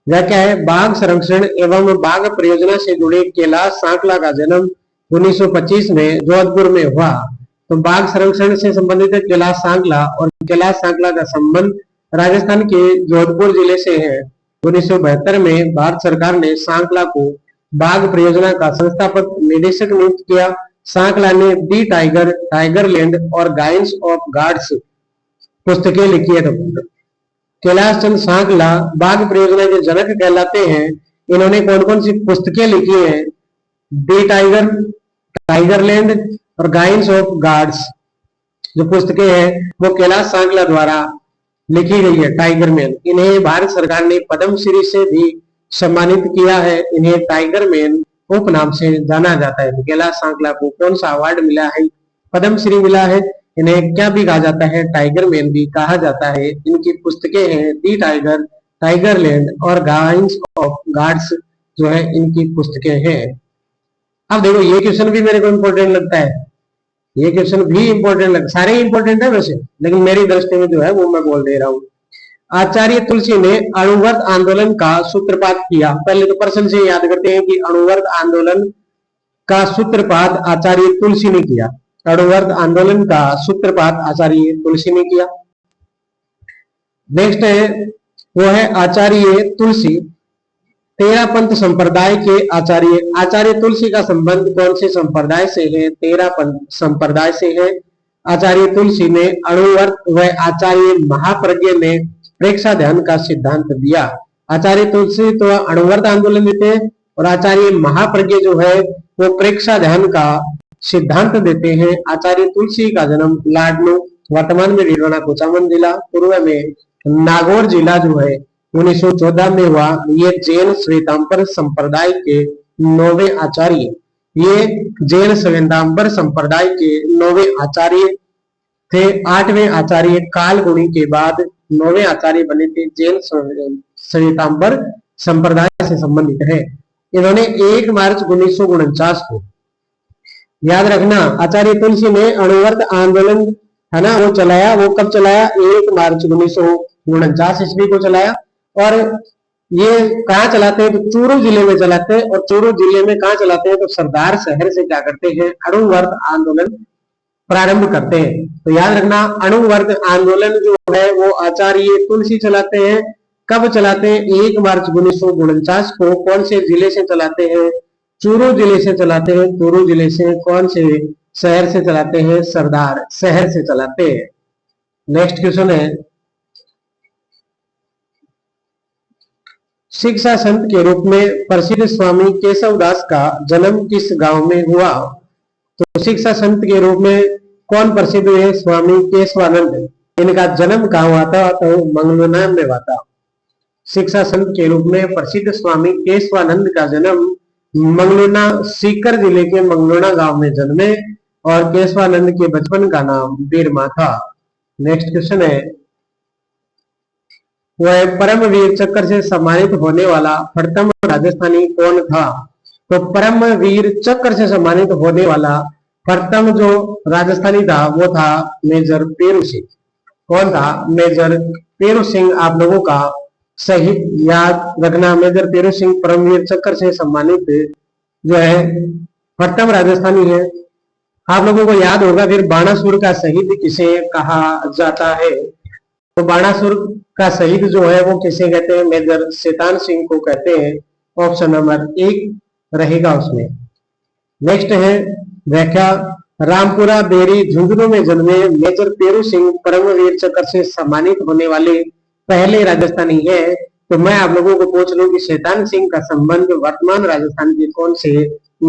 व्याख्या है, बाघ संरक्षण एवं बाघ परियोजना से जुड़े कैलाश सांकला का जन्म 1925 में जोधपुर में हुआ। तो बाघ संरक्षण से संबंधित है कैलाश सांकला, और कैलाश सांकला का संबंध राजस्थान के जोधपुर जिले से है। 1972 में भारत सरकार ने सांकला को बाघ परियोजना का संस्थापक निदेशक नियुक्त किया। सांकला ने दी टाइगर, टाइगरलैंड और गाइड्स ऑफ गॉड्स पुस्तकें लिखी है। कैलाश चंद सांकला बाघ परियोजना के जनक कहलाते हैं। इन्होंने कौन कौन सी पुस्तकें लिखी हैं? दी टाइगर, टाइगरलैंड और गाइड्स ऑफ गॉड्स जो पुस्तकें हैं वो कैलाश सांकला द्वारा लिखी गई है। टाइगर मैन, इन्हें भारत सरकार ने पद्मश्री से भी सम्मानित किया है। इन्हें टाइगर मैन उपनाम से जाना जाता है। कैलाश सांकला को कौन सा अवार्ड मिला है? पद्मश्री मिला है। इन्हें क्या भी कहा जाता है? टाइगर मैन भी कहा जाता है। इनकी पुस्तकें हैं दी टाइगर, टाइगरलैंड और गाइड्स ऑफ गॉड्स जो है इनकी पुस्तकें हैं। अब देखो ये क्वेश्चन भी मेरे को इंपॉर्टेंट लगता है। ये क्वेश्चन भी इंपॉर्टेंट लगता है, सारे इंपॉर्टेंट है वैसे, लेकिन मेरी दृष्टि में जो है वो मैं बोल दे रहा हूँ। आचार्य तुलसी ने अणुव्रत आंदोलन का सूत्रपात किया। पहले तो प्रश्न से याद करते हैं कि अणुव्रत आंदोलन का सूत्रपात आचार्य तुलसी ने किया। अणुव्रत आंदोलन का सूत्रपात आचार्य तुलसी ने किया। नेक्स्ट है वो है आचार्य तुलसी तेरापंथ संप्रदाय के आचार्य। आचार्य तुलसी का संबंध कौन से संप्रदाय से है? तेरापंथ संप्रदाय से है। आचार्य तुलसी ने अणुव्रत व आचार्य महाप्रज्ञ ने प्रेक्षा ध्यान का सिद्धांत दिया। आचार्य तुलसी तो अणुव्रत आंदोलन देते हैं और आचार्य महाप्रज्ञ जो है वो प्रेक्षा ध्यान का सिद्धांत देते हैं। आचार्य तुलसी का जन्म लाडनू, वर्तमान में रीवाना कुचामन जिला, पूर्व में नागौर जिला जो है 1914 में हुआ। ये जैन श्वेतांबर संप्रदाय के 9वें आचार्य, ये जैन श्वेतांबर संप्रदाय के 9वें आचार्य थे। 8वें आचार्य कालगुणी के बाद 9वें आचार्य बने थे। जैन श्वेतांबर संप्रदाय से संबंधित है। इन्होंने 1 मार्च 1949 को, याद रखना, आचार्य तुलसी ने अणुव्रत आंदोलन है ना वो चलाया। वो कब चलाया? 1 मार्च 1949 ईस्वी को चलाया। और ये कहाँ चलाते हैं? तो चूरू जिले में चलाते हैं। और चूरू जिले में कहाँ चलाते हैं? तो सरदार शहर से क्या करते हैं? अणुव्रत आंदोलन प्रारंभ करते हैं। तो याद रखना अणुव्रत आंदोलन जो है वो आचार्य तुलसी चलाते हैं। कब चलाते हैं? 1 मार्च 1949 को। कौन से जिले से चलाते हैं? चूरू जिले से चलाते हैं। चूरू जिले से कौन से शहर से चलाते हैं? सरदार शहर से चलाते हैं। नेक्स्ट क्वेश्चन है, शिक्षा संत के रूप में प्रसिद्ध स्वामी केशवदास का जन्म किस गांव में हुआ? तो शिक्षा संत के रूप में कौन प्रसिद्ध है? स्वामी केशवानंद। इनका जन्म कहाँ हुआ था? तो मंगलोना में हुआ था। शिक्षा संत के रूप में प्रसिद्ध स्वामी केशवानंद का जन्म मंगलोना, सीकर जिले के मंगलोना गांव में जन्मे। और केशवानंद के बचपन का नाम बीरमा था। नेक्स्ट क्वेश्चन है, वह परमवीर चक्र से सम्मानित होने वाला प्रथम राजस्थानी कौन था? तो परमवीर चक्र से सम्मानित होने वाला प्रथम जो राजस्थानी था वो था मेजर पेरू सिंह। कौन था? मेजर पेरू सिंह। आप लोगों का सही याद रखना, मेजर पेरू सिंह परमवीर चक्र से सम्मानित जो है प्रथम राजस्थानी है। आप लोगों को याद होगा फिर बाणासुर का शहीद किसे कहा जाता है? तो बाणासुर का शहीद जो है वो किसे कहते हैं? मेजर शैतान सिंह को कहते हैं। ऑप्शन नंबर 1 रहेगा उसमें। नेक्स्ट है व्याख्या, रामपुरा बेरी झुंझुनू में जन्मे मेजर पेरू सिंह परमवीर चक्र से सम्मानित होने वाले पहले राजस्थानी है। तो मैं आप लोगों को पूछ लूं कि शैतान सिंह का संबंध वर्तमान राजस्थान के कौन से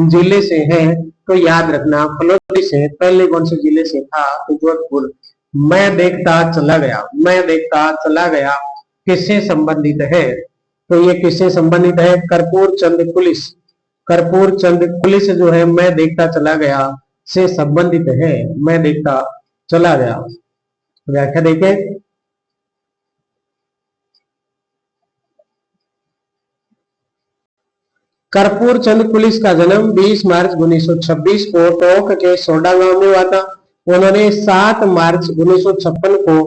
जिले से है? तो याद रखना फलोदी से। पहले कौन से जिले से था? तो जोधपुर। मैं देखता चला गया, मैं देखता चला गया किससे संबंधित है? तो ये किससे संबंधित है? कर्पूर चंद पुलिस। कर्पूर चंद पुलिस जो है मैं देखता चला गया से संबंधित है। मैं देखता चला गया। व्याख्या देखें। कर्पूर चंद पुलिस का जन्म 20 मार्च 1926 को टोंक के सोडा गांव में हुआ था। उन्होंने 7 मार्च 1956 को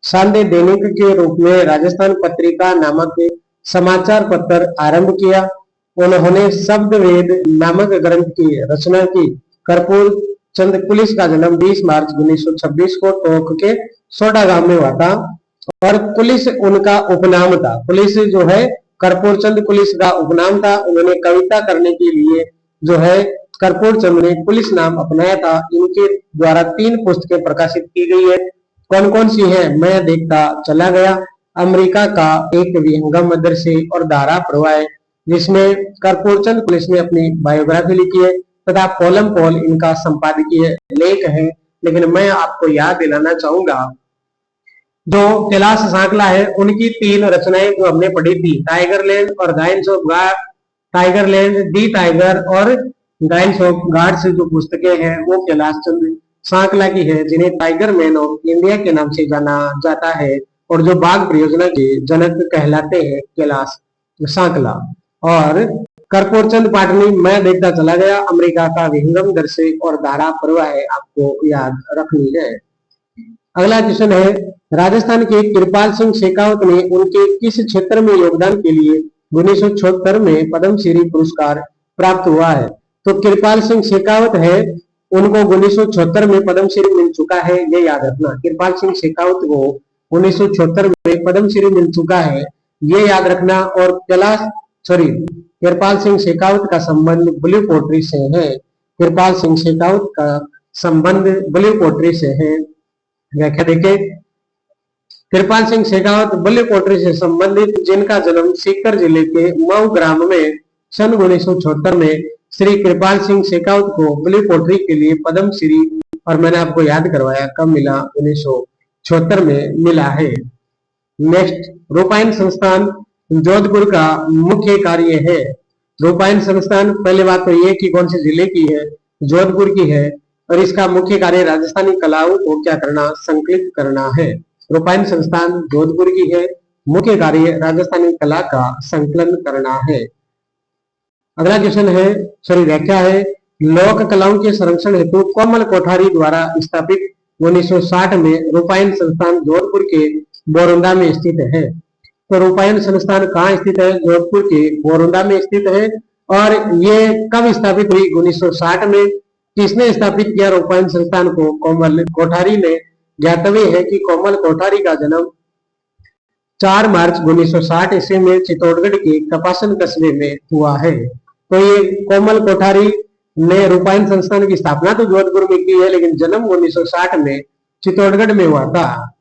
संडे दैनिक के रूप में राजस्थान पत्रिका नामक समाचार पत्र आरंभ किया। उन्होंने शब्द वेद नामक ग्रंथ की रचना की। कर्पूर चंद पुलिस का जन्म 20 मार्च 1926 को टोंक के सोडा गांव में हुआ था और पुलिस उनका उपनाम था। पुलिस जो है कर्पूर चंद पुलिस का उपनाम था। उन्होंने कविता करने के लिए जो है कर्पूर चंद ने पुलिस नाम अपनाया था। इनके द्वारा 3 पुस्तकें प्रकाशित की गई है। कौन कौन सी है? मैं देखता चला गया, अमेरिका का एक विहंगम दृश्य और धारा प्रवाह, जिसमें कर्पूर चंद पुलिस ने अपनी बायोग्राफी लिखी है तथा पोलम पोल इनका संपादकीय लेख है। लेकिन मैं आपको याद दिलाना चाहूंगा जो कैलाश सांकला है उनकी 3 रचनाएं जो हमने पढ़ी थी, टाइगरलैंड और guides of guard, Tigerland, the tiger और गाइड्स ऑफ गार्ड से जो पुस्तकें हैं वो कैलाश चंद्र सांकला की है, जिन्हें टाइगर मैन ऑफ इंडिया के नाम से जाना जाता है और जो बाघ परियोजना के जनक कहलाते हैं कैलाश सांकला। और कर्पूर चंद पाटनी मैं देखता चला गया, अमेरिका का विहंगम दृश्य और धारा प्रवाह है, आपको याद रखनी है। अगला क्वेश्चन है, राजस्थान के कृपाल सिंह शेखावत ने उनके किस क्षेत्र में योगदान के लिए 1976 में पद्मश्री पुरस्कार प्राप्त हुआ है? तो कृपाल सिंह शेखावत है, उनको 1976 में पद्मश्री मिल चुका है, ये याद रखना। कृपाल सिंह शेखावत को 1976 में पद्मश्री मिल चुका है, ये याद रखना। और कृपाल सिंह शेखावत का संबंध ब्लू पोट्री से है। कृपाल सिंह शेखावत का संबंध ब्लू पोट्री से है। व्याख्या देखें। कृपाल सिंह शेखावत ब्लू पोट्री से संबंधित, जिनका जन्म सीकर जिले के मऊ ग्राम में सन 1976 में श्री कृपाल सिंह शेखावत को ब्लू पोट्री के लिए पद्मश्री, और मैंने आपको याद करवाया कब मिला, 1976 में मिला है। नेक्स्ट, रूपायन संस्थान जोधपुर का मुख्य कार्य है। रूपायन संस्थान, पहले बात तो ये कि कौन से जिले की है? जोधपुर की है। और इसका मुख्य कार्य राजस्थानी कलाओं को क्या करना? संकलित करना है। रूपायन संस्थान जोधपुर की है, मुख्य कार्य राजस्थानी कला का संकलन करना है। अगला क्वेश्चन है, व्याख्या है, लोक कलाओं के संरक्षण हेतु कोमल कोठारी द्वारा स्थापित 1960 में रूपायन संस्थान जोधपुर के बोरुंदा में स्थित है। तो रूपायन संस्थान कहाँ स्थित है? जोधपुर के बोरुंदा में स्थित है। और ये कब स्थापित हुई? 1960 में। किसने स्थापित किया रूपायन संस्थान को? कोमल कोठारी ने। ज्ञातव्य है कि कोमल कोठारी का जन्म 4 मार्च 1960 ईस्वी में चित्तौड़गढ़ के कपासन कस्बे में हुआ है। तो ये कोमल कोठारी ने रूपायन संस्थान की स्थापना तो जोधपुर में की है, लेकिन जन्म 1960 में चित्तौड़गढ़ में हुआ था।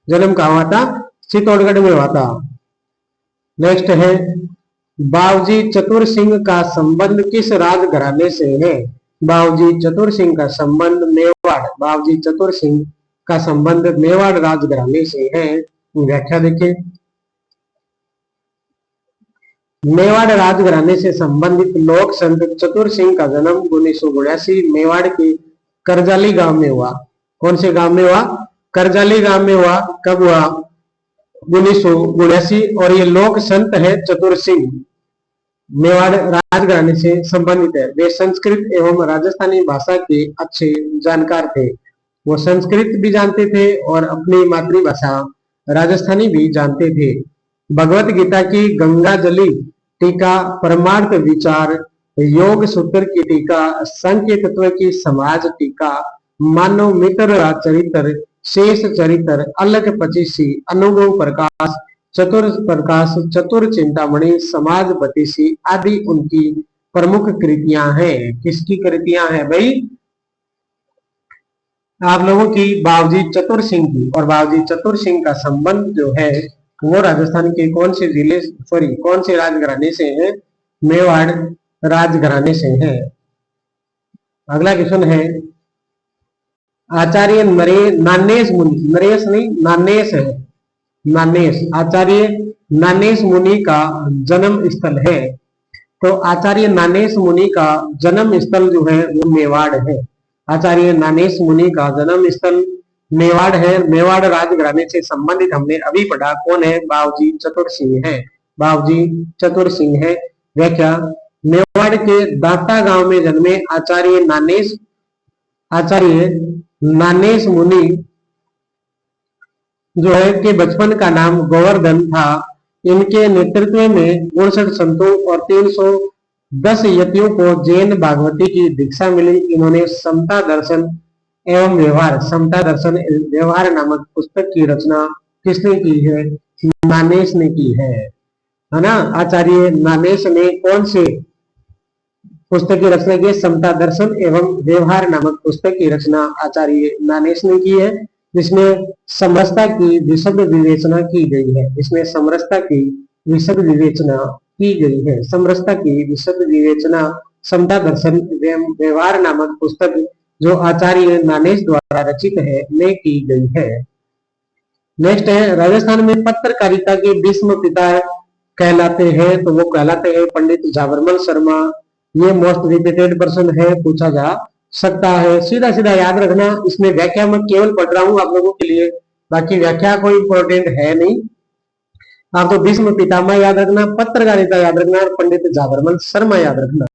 जन्म कहाँ हुआ था? चित्तौड़गढ़ में हुआ था। नेक्स्ट है, बावजी चतुर सिंह का संबंध किस राजघराने से है? बावजी चतुर सिंह का संबंध मेवाड़, बावजी चतुर सिंह का संबंध मेवाड़ राजघराने से है। व्याख्या देखें। मेवाड़ राजघराने से संबंधित लोक संत चतुर सिंह का जन्म 1982 मेवाड़ के करजाली गांव में हुआ। कौन से गांव में हुआ? करजाली गांव में हुआ। कब हुआ? 1982। और ये लोक संत है चतुर सिंह, मेवाड़ राजघराने से संबंधित है। वे संस्कृत एवं राजस्थानी भाषा के अच्छे जानकार थे। वो संस्कृत भी जानते थे और अपनी मातृभाषा राजस्थानी भी जानते थे। भगवत गीता की गंगा जली टीका, परमार्थ विचार, योग सूत्र की टीका, संख्य तत्व की समाज टीका, मानव मित्र चरित्र, शेष चरित्र, अलग पचीसी, अनुभव प्रकाश, चतुर प्रकाश, चतुर चिंतामणि, समाज बतीसी आदि उनकी प्रमुख कृतियां हैं। किसकी कृतियां हैं भाई? आप लोगों की बावजी चतुर सिंह की, और बावजी चतुर सिंह का संबंध जो है वो राजस्थान के कौन से जिले, सॉरी कौन से राजघराने से है? मेवाड़ राजघराने से है। अगला क्वेश्चन है, आचार्य नानेश मुनि, नरेश नहीं नानेश है, नानेश, आचार्य नानेश मुनि का जन्म स्थल है। तो आचार्य नानेश मुनि का जन्म स्थल जो है वो मेवाड़ है। आचार्य नानेश मुनि का जन्म स्थल मेवाड़ है। मेवाड़ राजघराने से संबंधित हमने अभी पढ़ा, कौन है? बावजी चतुर सिंह है, बावजी चतुर सिंह है। व्याख्या, मेवाड़ के दाता गांव में जन्मे आचार्य नानेश मुनि जो है कि बचपन का नाम गोवर्धन था। इनके नेतृत्व में 59 संतों और 310 यतियों को जैन भागवती की दीक्षा मिली। इन्होंने समता दर्शन एवं व्यवहार नामक पुस्तक की रचना किसने की है? नानेश ने की है ना। आचार्य नानेश ने कौन से पुस्तक की रचना की? समता दर्शन एवं व्यवहार नामक पुस्तक की रचना आचार्य नानेश ने की है, जिसमें समरसता की विशद विवेचना की गई है। इसमें समरसता की विशद विवेचना की गई है। समरसता की विशद विवेचना समता दर्शन एवं व्यवहार नामक पुस्तक जो आचार्य नानेश द्वारा रचित है में की गई है। नेक्स्ट है, राजस्थान में पत्रकारिता के भीष्म पिता कहलाते हैं, तो वो कहलाते हैं पंडित जाबरमल शर्मा। ये मोस्ट रिपीटेड प्रश्न है, पूछा जा सकता है, सीधा सीधा याद रखना। इसमें व्याख्या मैं केवल पढ़ रहा हूं आप लोगों के लिए, बाकी व्याख्या कोई इंपॉर्टेंट है नहीं। आपको भीष्म पितामह याद रखना, पत्रकारिता याद रखना और पंडित जाबरमल शर्मा याद रखना।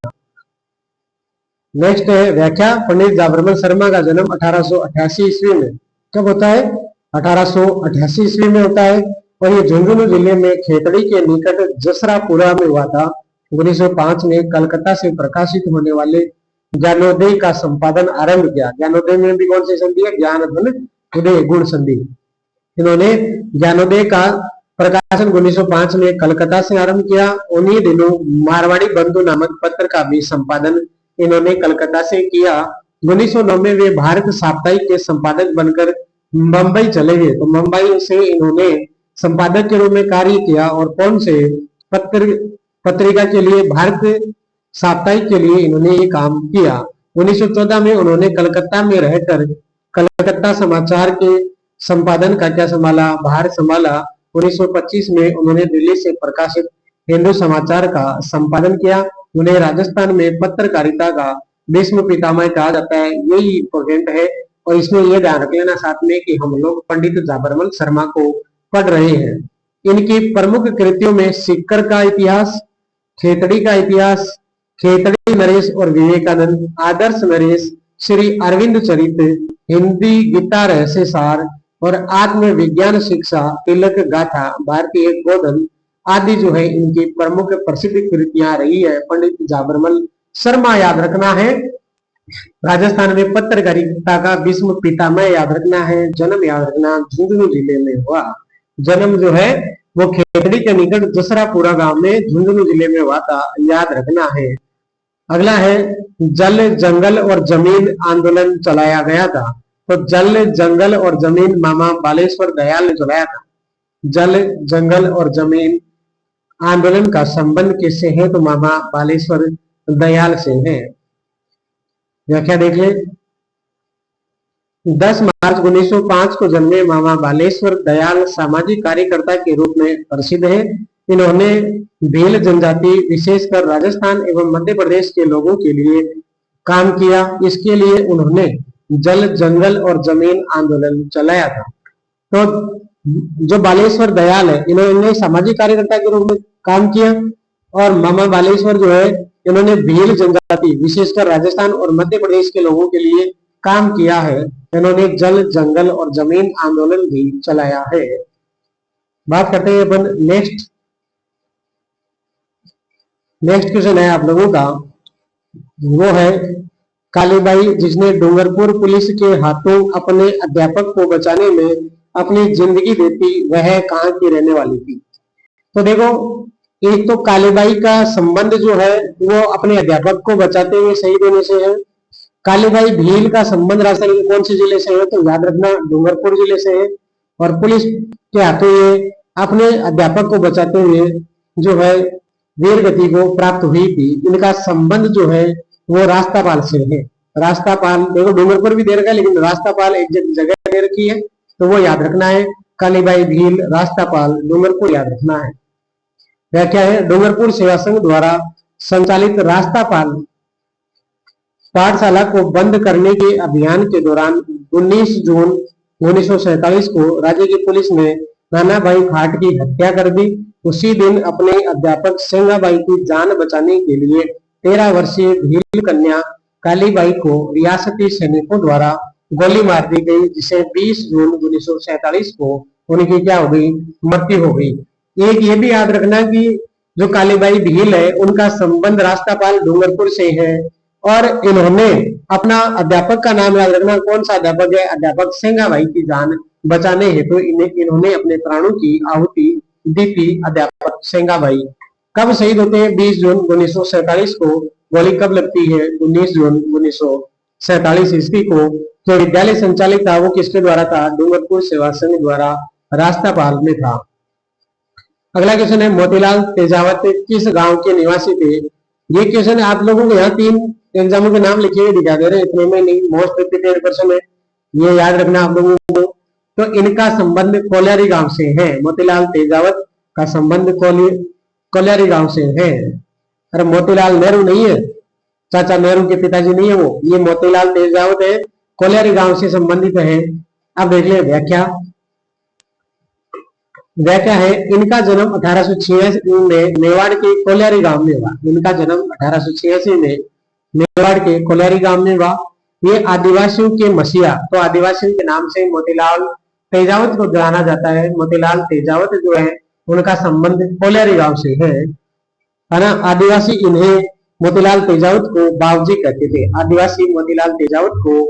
नेक्स्ट है व्याख्या, पंडित जाबरमल शर्मा का जन्म 1888 ईस्वी में कब होता है? 1888 ईस्वी में होता है, और ये झुंझुनू जिले में खेतड़ी के निकट जसरापुरा में हुआ था। 1905 में कलकत्ता से प्रकाशित होने वाले ज्ञानोदय का संपादन आरंभ किया। ज्ञानोदय में भी कौन सी संधि है? ज्ञान धन उदय गुण संधि। इन्होंने ज्ञानोदय का प्रकाशन 1905 में कलकत्ता से आरंभ किया। उन्हीं दिनों मारवाड़ी बंधु नामक पत्र का भी संपादन इन्होंने कलकत्ता से किया। 1909 में वे भारत साप्ताहिक के संपादक बनकर मुंबई चले गए। तो मुंबई से इन्होंने संपादक के रूप में कार्य किया, और कौन से पत्रिका के लिए? भारत साप्ताहिक के लिए इन्होंने ये काम किया। 1914 में उन्होंने कलकत्ता में रहकर कलकत्ता समाचार के संपादन का क्या संभाला? भार संभाला। 1925 में उन्होंने दिल्ली से प्रकाशित हिंदू समाचार का संपादन किया। उन्हें राजस्थान में पत्रकारिता का भीष्म पितामह कहा जाता है। यही इंपॉर्टेंट है, और इसमें यह ध्यान रख लेना साथ में कि हम लोग पंडित जाबरमल शर्मा को पढ़ रहे हैं। इनकी प्रमुख कृतियों में सिक्कर का इतिहास, खेतड़ी का इतिहास, खेतड़ी नरेश और विवेकानंद, आदर्श नरेश, श्री अरविंद चरित, हिंदी गीता रहस्य सार और आत्मविज्ञान शिक्षा, तिलक गाथा, भारतीय गोधन आदि जो है इनकी प्रमुख प्रसिद्ध कृतियां रही है। पंडित जाबरमल शर्मा याद रखना है। राजस्थान में पत्रकारिता का भीष्म पितामह याद रखना है। जन्म याद रखना, झुंझुनू जिले में हुआ। जन्म जो है वो खेतड़ी के निकट जसरापुरा गांव में झुंझुनू जिले में हुआ था, याद रखना है। अगला है, जल जंगल और जमीन आंदोलन चलाया गया था। तो जल जंगल और जमीन मामा बालेश्वर दयाल ने चलाया था। जल जंगल और जमीन आंदोलन का संबंध किससे है? तो मामा बालेश्वर दयाल से है। व्याख्या देख ले, 10 मार्च 1905 को जन्मे मामा बालेश्वर दयाल सामाजिक कार्यकर्ता के रूप में प्रसिद्ध है। इन्होंने भील जनजाति विशेषकर राजस्थान एवं मध्य प्रदेश के लोगों के लिए काम किया। इसके लिए उन्होंने जल जंगल और जमीन आंदोलन चलाया था। तो जो बालेश्वर दयाल है, इन्होंने सामाजिक कार्यकर्ता के रूप में काम किया, और मामा बालेश्वर जो है इन्होंने भील जनजाति विशेषकर राजस्थान और मध्य प्रदेश के लोगों के लिए काम किया है। इन्होंने जल जंगल और जमीन आंदोलन भी चलाया है। बात करते हैं अपन नेक्स्ट क्वेश्चन है आप लोगों का, वो है कालीबाई, जिसने डूंगरपुर पुलिस के हाथों अपने अध्यापक को बचाने में अपनी जिंदगी देती, वह कहाँ की रहने वाली थी? तो देखो, एक तो कालीबाई का संबंध जो है वो अपने अध्यापक को बचाते हुए शहीद होने से है, कालीबाई भील का संबंध राजस्थान के कौन से जिले से है? तो याद रखना डूंगरपुर जिले से है। और पुलिस के हाथों ये अपने अध्यापक को बचाते हुए जो है वीर गति को प्राप्त हुई थी। इनका संबंध जो है वो रास्तापाल से है। रास्तापाल, देखो डूंगरपुर भी दे रखा है लेकिन रास्तापाल एक जगह दे रखी है, तो वो याद रखना है। कालीबाई भील, रास्तापाल, डूंगरपुर याद रखना है। वह क्या है? डूंगरपुर सेवा संघ द्वारा संचालित रास्तापाल पाठशाला को बंद करने के अभियान के दौरान 19 जून 1947 को राज्य की पुलिस ने नानाभाई खाट की हत्या कर दी। उसी दिन अपने अध्यापक सेंगाबाई की जान बचाने के लिए 13 वर्षीय भील कन्या कालीबाई को रियासती सैनिकों द्वारा गोली मार दी गई, जिसे 20 जून 1947 को उनकी क्या हो गई? मृत्यु हो गई। एक ये भी याद रखना कि जो कालीबाई भील है उनका संबंध रास्तापाल डूंगरपुर से है, और इन्होंने अपना अध्यापक का नाम याद रखना। कौन सा अध्यापक है? अध्यापक सेंगाबाई की जान बचाने हेतु इन्होंने अपने प्राणों की आहुति दी थी। अध्यापक सेंगाबाई कब शहीद होते हैं? 20 जून 1947 को। गोली कब लगती है? 19 जून 1947 ईस्वी को। जो विद्यालय संचालित था वो किसके द्वारा था? डूंगरपुर सेवा संघ द्वारा रास्तापाल में था। अगला क्वेश्चन है, मोतीलाल तेजावत किस गांव के निवासी थे? ये क्वेश्चन आप लोगों को यहाँ 3 एग्जामों के नाम लिखे हुए दिखा दे रहे हैं, इतने में नहीं, मोस्ट रिपीटेड क्वेश्चन है, ये याद रखना आप लोगों को। तो इनका संबंध कोल्यारी गांव से है। मोतीलाल तेजावत का संबंध कोल्यारी गांव से है। अरे मोतीलाल नेहरू नहीं है, चाचा नेहरू के पिताजी नहीं है वो, ये मोतीलाल तेजावत है, कोल्यारी गांव से संबंधित है। अब देख ले व्याख्या। व्याख्या है, इनका जन्म 1886 में मेवाड़ के कोल्यारी गांव में हुआ। इनका जन्म 1886 में मेवाड़ के कोल्यारी गांव में हुआ। ये आदिवासियों के मसीहा, तो आदिवासियों के नाम से मोतीलाल तेजावत को जाना जाता है। मोतीलाल तेजावत जो है उनका संबंध कोल्यारी गांव से है ना। आदिवासी इन्हें मोतीलाल तेजावत को बावजी कहते थे। आदिवासी मोतीलाल तेजावत को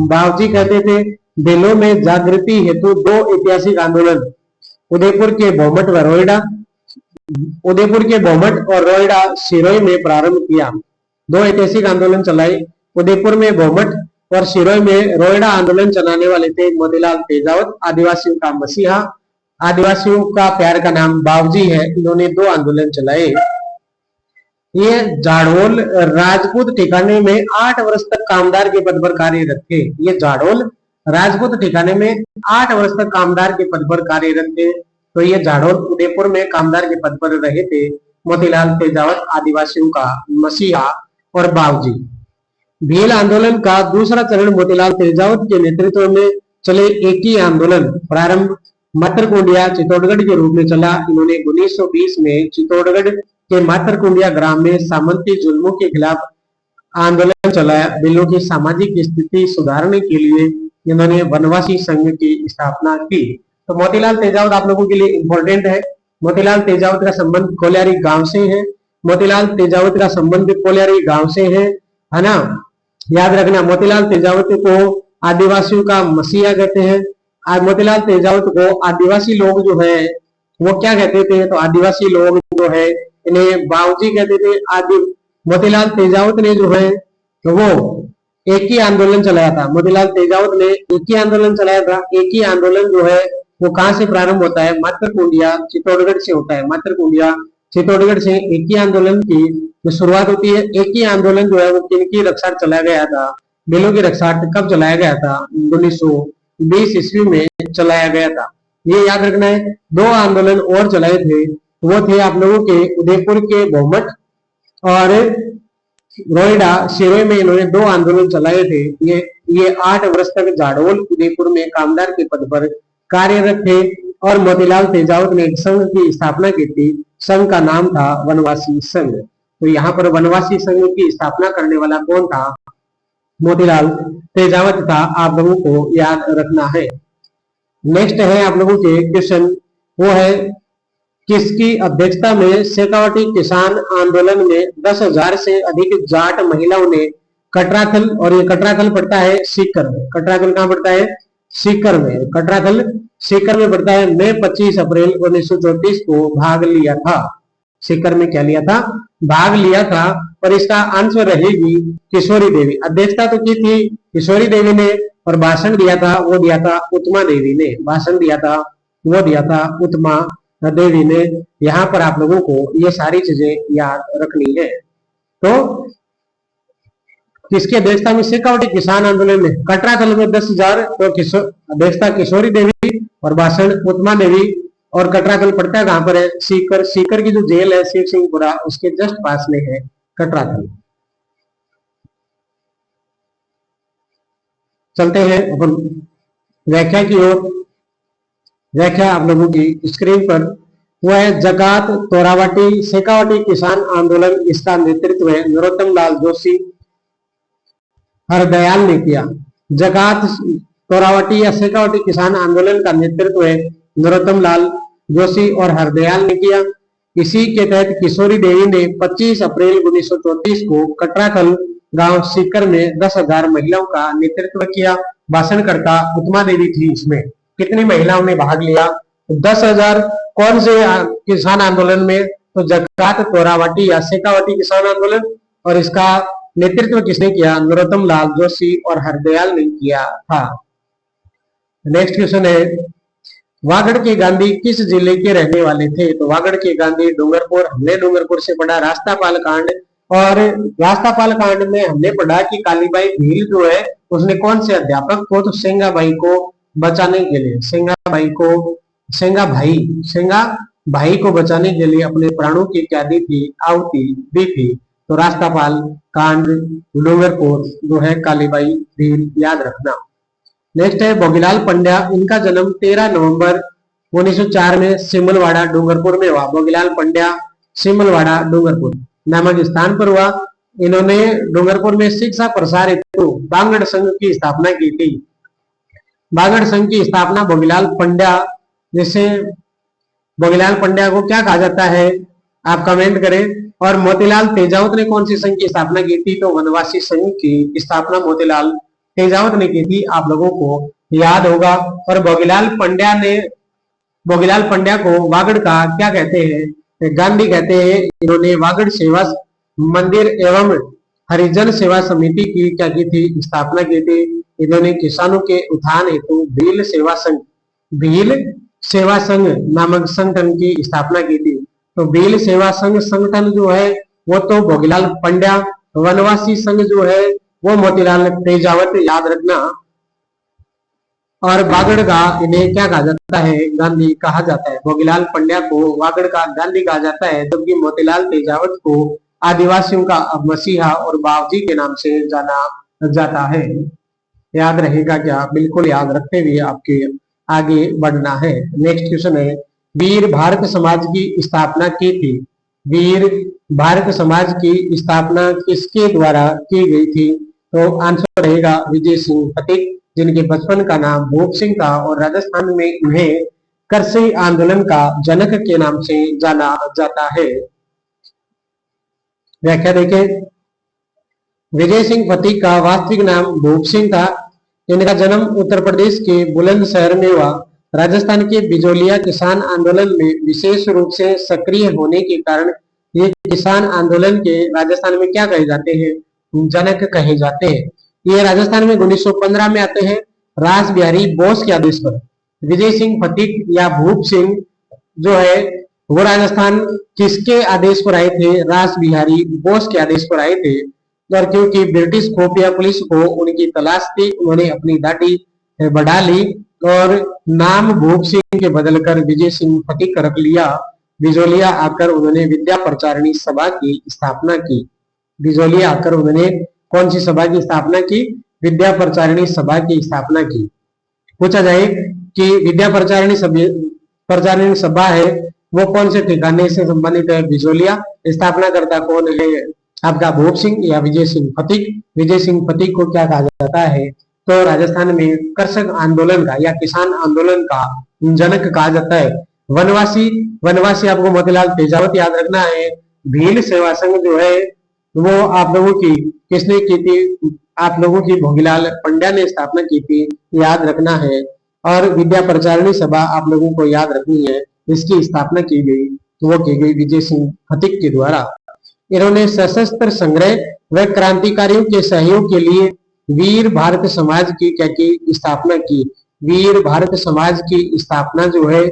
बावजी कहते थे। दिलों में जागृति हेतु 2 ऐतिहासिक आंदोलन उदयपुर के भोमट व रोइडा, उदयपुर के भोमट और रोइडा सिरोई में प्रारंभ किया। 2 ऐतिहासिक आंदोलन चलाए। उदयपुर में भोमट और सिरोई में रोइडा आंदोलन चलाने वाले थे मोतीलाल तेजावत, आदिवासियों का मसीहा, आदिवासियों का प्यार का नाम बावजी है। इन्होंने 2 आंदोलन चलाए। ये जाडोल राजपूत ठिकाने में 8 वर्ष तक कामदार के पद पर कार्यरत थे। ये जाडोल राजपूत ठिकाने में 8 वर्ष तक कामदार के पद पर कार्यरत थे। तो ये जाडोल उदयपुर में कामदार के पद पर रहे थे मोतीलाल तेजावत, आदिवासियों का मसीहा और बावजी। भील आंदोलन का दूसरा चरण मोतीलाल तेजावत के नेतृत्व में चले एक ही आंदोलन प्रारंभ मातरकुंडिया चित्तौड़गढ़ के रूप में चला। इन्होंने 1920 में चित्तौड़गढ़ के मातरकुंडिया ग्राम में सामंती जुल्मों के खिलाफ आंदोलन चलाया। बिलों की सामाजिक स्थिति सुधारने के लिए इन्होंने वनवासी संघ की स्थापना की। तो मोतीलाल तेजावत आप लोगों के लिए इंपॉर्टेंट है। मोतीलाल तेजावत का संबंध कोल्यारी गांव से है। मोतीलाल तेजावत का संबंध कोल्यारी गांव से है ना। याद रखना, मोतीलाल तेजावत को आदिवासियों का मसीहा कहते हैं। मोतीलाल तेजावत को आदिवासी लोग जो है वो क्या कहते थे? तो आदिवासी लोग जो है इन्हें बावजी कहते थे। मोतीलाल तेजावत ने जो है तो वो एक ही आंदोलन चलाया था। मोतीलाल तेजावत ने एक ही आंदोलन चलाया था। एक ही आंदोलन जो है वो कहां से प्रारंभ होता है? मातरकुंडिया चित्तौड़गढ़ से होता है। मातरकुंडिया चित्तौड़गढ़ से एक ही आंदोलन की जो शुरुआत होती है। एक ही आंदोलन जो है वो किनकी रक्षा चलाया गया था? बिलों की रक्षा कब चलाया गया था? 1920 ईस्वी में चलाया गया था। ये याद रखना है। 2 आंदोलन और चलाए थे, वो थे आप लोगों के उदयपुर के भोमट और रोइडा सिरोई में इन्होंने 2 आंदोलन चलाए थे। ये 8 वर्ष तक जाडोल उदयपुर में कामदार के पद पर कार्यरत थे और मोतीलाल तेजावत ने एक संघ की स्थापना की थी। संघ का नाम था वनवासी संघ। तो यहाँ पर वनवासी संघ की स्थापना करने वाला कौन था? मोतीलाल तेजावत था। आप लोगों को याद रखना है। नेक्स्ट है आप लोगों के क्वेश्चन, वो है किसकी अध्यक्षता में शेखावटी किसान आंदोलन में 10,000 से अधिक जाट महिलाओं ने कटराथल, और ये कटराथल पड़ता है सीकर में। कटराथल कहाँ पड़ता है? सीकर में। कटराथल सीकर में पड़ता है। मई 25 अप्रैल 1934 को भाग लिया था। सीकर में क्या लिया था? भाग लिया था। और इसका आंसर रहेगी किशोरी देवी। अध्यक्षता तो की थी किशोरी देवी ने और भाषण दिया था वो दिया था उत्तमा देवी ने। भाषण दिया था वो दिया था उत्तमा देवी ने। यहाँ पर आप लोगों को ये सारी चीजें याद रखनी है। तो किसकी अध्यक्षता में शेखावटी किसान आंदोलन में कटरा कल में 10,000 तो अध्यक्षता किशोरी देवी और भाषण उत्तमा देवी। और कटरा कल पड़ता है कहां पर है? सीकर। सीकर की जो जेल है शिव सिंहपुरा उसके जस्ट पास में है कटरा कल। चलते हैं अपन व्याख्या की ओर। व्याख्या आप लोगों की स्क्रीन पर वो है जकात तोरावटी शेखावटी किसान आंदोलन। इसका नेतृत्व है नरोत्तम लाल जोशी हरदयाल ने किया। जकात तोरावटी या शेखावटी किसान आंदोलन का नेतृत्व है नरोत्तम लाल जोशी और हरदयाल ने किया। इसी के तहत किशोरी देवी ने 25 अप्रैल 1934 को कटराकल गांव सीकर में 10,000 महिलाओं का नेतृत्व किया। भाषणकर्ता उत्तमा देवी थी। इसमें कितनी महिलाओं ने भाग लिया? 10,000। कौन से किसान आंदोलन में? तो जकात तोरावटी या शेखावटी किसान आंदोलन। और इसका नेतृत्व किसने किया? नरोत्तम लाल जोशी और हरदयाल ने किया था। नेक्स्ट क्वेश्चन है वागड़ के गांधी किस जिले के रहने वाले थे? तो वागड़ के गांधी डूंगरपुर। हमने डूंगरपुर से पढ़ा रास्तापाल कांड। और रास्तापाल कांड में हमने पढ़ा कि कालीबाई भील जो है उसने कौन से अध्यापक को? तो सेंगाबाई को बचाने के लिए सेंगा भाई को बचाने के लिए अपने प्राणों की क्या दी थी? आहुति दी थी। तो रास्तापाल कांड डूंगरपुर जो है कालीबाई भील, याद रखना। नेक्स्ट है भोगीलाल पंड्या। इनका जन्म 13 नवंबर 1904 में सिमलवाड़ा डूंगरपुर में हुआ। भोगीलाल पंड्या सिमलवाड़ा डूंगरपुर नामक स्थान पर हुआ। इन्होंने डूंगरपुर में शिक्षा प्रसार हेतु बांगड़ संघ की स्थापना की थी। बांगड़ संघ की स्थापना भोगीलाल पंड्या, जैसे भोगीलाल पंड्या को क्या कहा जाता है आप कमेंट करें। और मोतीलाल तेजावत ने कौन सी संघ की स्थापना की थी? तो वनवासी संघ की स्थापना मोतीलाल तेजावत ने की थी, आप लोगों को याद होगा। और भोगीलाल पंड्या को वागड़ का क्या कहते हैं? गांधी कहते हैं। इन्होंने वागड़ सेवा मंदिर एवं हरिजन सेवा समिति की क्या की थी? स्थापना की थी। इन्होंने किसानों के उत्थान हेतु भील सेवा संघ नामक संगठन की स्थापना की थी। तो भील सेवा संघ संगठन जो है वो तो भोगीलाल पंड्या, वनवासी संघ जो है वो मोतीलाल तेजावत, याद रखना। और वागड़ का इन्हें क्या कहा जाता है? गांधी कहा जाता है। भोगीलाल पंड्या को वागड़ का गांधी कहा जाता है, जबकि मोतीलाल तेजावत को आदिवासियों का मसीहा और बावजी के नाम से जाना जाता है। याद रहेगा क्या? बिल्कुल याद रखते हुए आपके आगे बढ़ना है। नेक्स्ट क्वेश्चन है वीर भारत समाज की स्थापना की थी। वीर भारत समाज की स्थापना किसके द्वारा की गई थी? तो आंसर रहेगा विजय सिंह फतीक, जिनके बचपन का नाम भूप सिंह था और राजस्थान में इन्हें करसई आंदोलन का जनक के नाम से जाना जाता है। व्याख्या देखें। विजय सिंह फतीक का वास्तविक नाम भूप सिंह था। इनका जन्म उत्तर प्रदेश के बुलंदशहर में हुआ। राजस्थान के बिजोलिया किसान आंदोलन में विशेष रूप से सक्रिय होने के कारण ये किसान आंदोलन के राजस्थान में क्या कहे जाते हैं? जनक कहे जाते हैं। ये राजस्थान में 1915 में आते हैं रास बिहारी बोस के आदेश पर। विजय सिंह फतीक या भूप सिंह जो है वो राजस्थान किसके आदेश पर आए थे? रास बिहारी बोस के आदेश पर आए थे। और क्योंकि ब्रिटिश खुफिया पुलिस को उनकी तलाश थी, उन्होंने अपनी दाढ़ी बढ़ा ली और नाम भूप सिंह के बदलकर विजय सिंह फतीक रख लिया। बिजोलिया आकर उन्होंने विद्या प्रचारिणी सभा की स्थापना की। बिजोलिया आकर उन्होंने कौन सी सभा की स्थापना की? विद्या प्रचारिणी सभा की स्थापना की। पूछा जाए कि विद्या प्रचारिणी सभा है वो कौन से ठिकाने से संबंधित है? बिजोलिया। स्थापना करता कौन है? आपका भूप सिंह या विजय सिंह फतीक। विजय सिंह फतीक को क्या कहा जाता है? तो राजस्थान में कृषक आंदोलन का या किसान आंदोलन का जनक कहा जाता है। वनवासी आपको मोतीलाल तेजावत याद रखना है। भील सेवा संघ जो है वो आप लोगों की किसने की थी? आप लोगों की भोगीलाल पंड्या ने स्थापना की थी, याद रखना है। और विद्या प्रचारिणी सभा आप लोगों को याद रखनी है, इसकी स्थापना की गई, वो की गई विजय सिंह फतीक के द्वारा। इन्होंने सशस्त्र संग्रह व क्रांतिकारियों के सहयोग के लिए वीर भारत समाज की क्या की स्थापना की। वीर भारत समाज की स्थापना जो है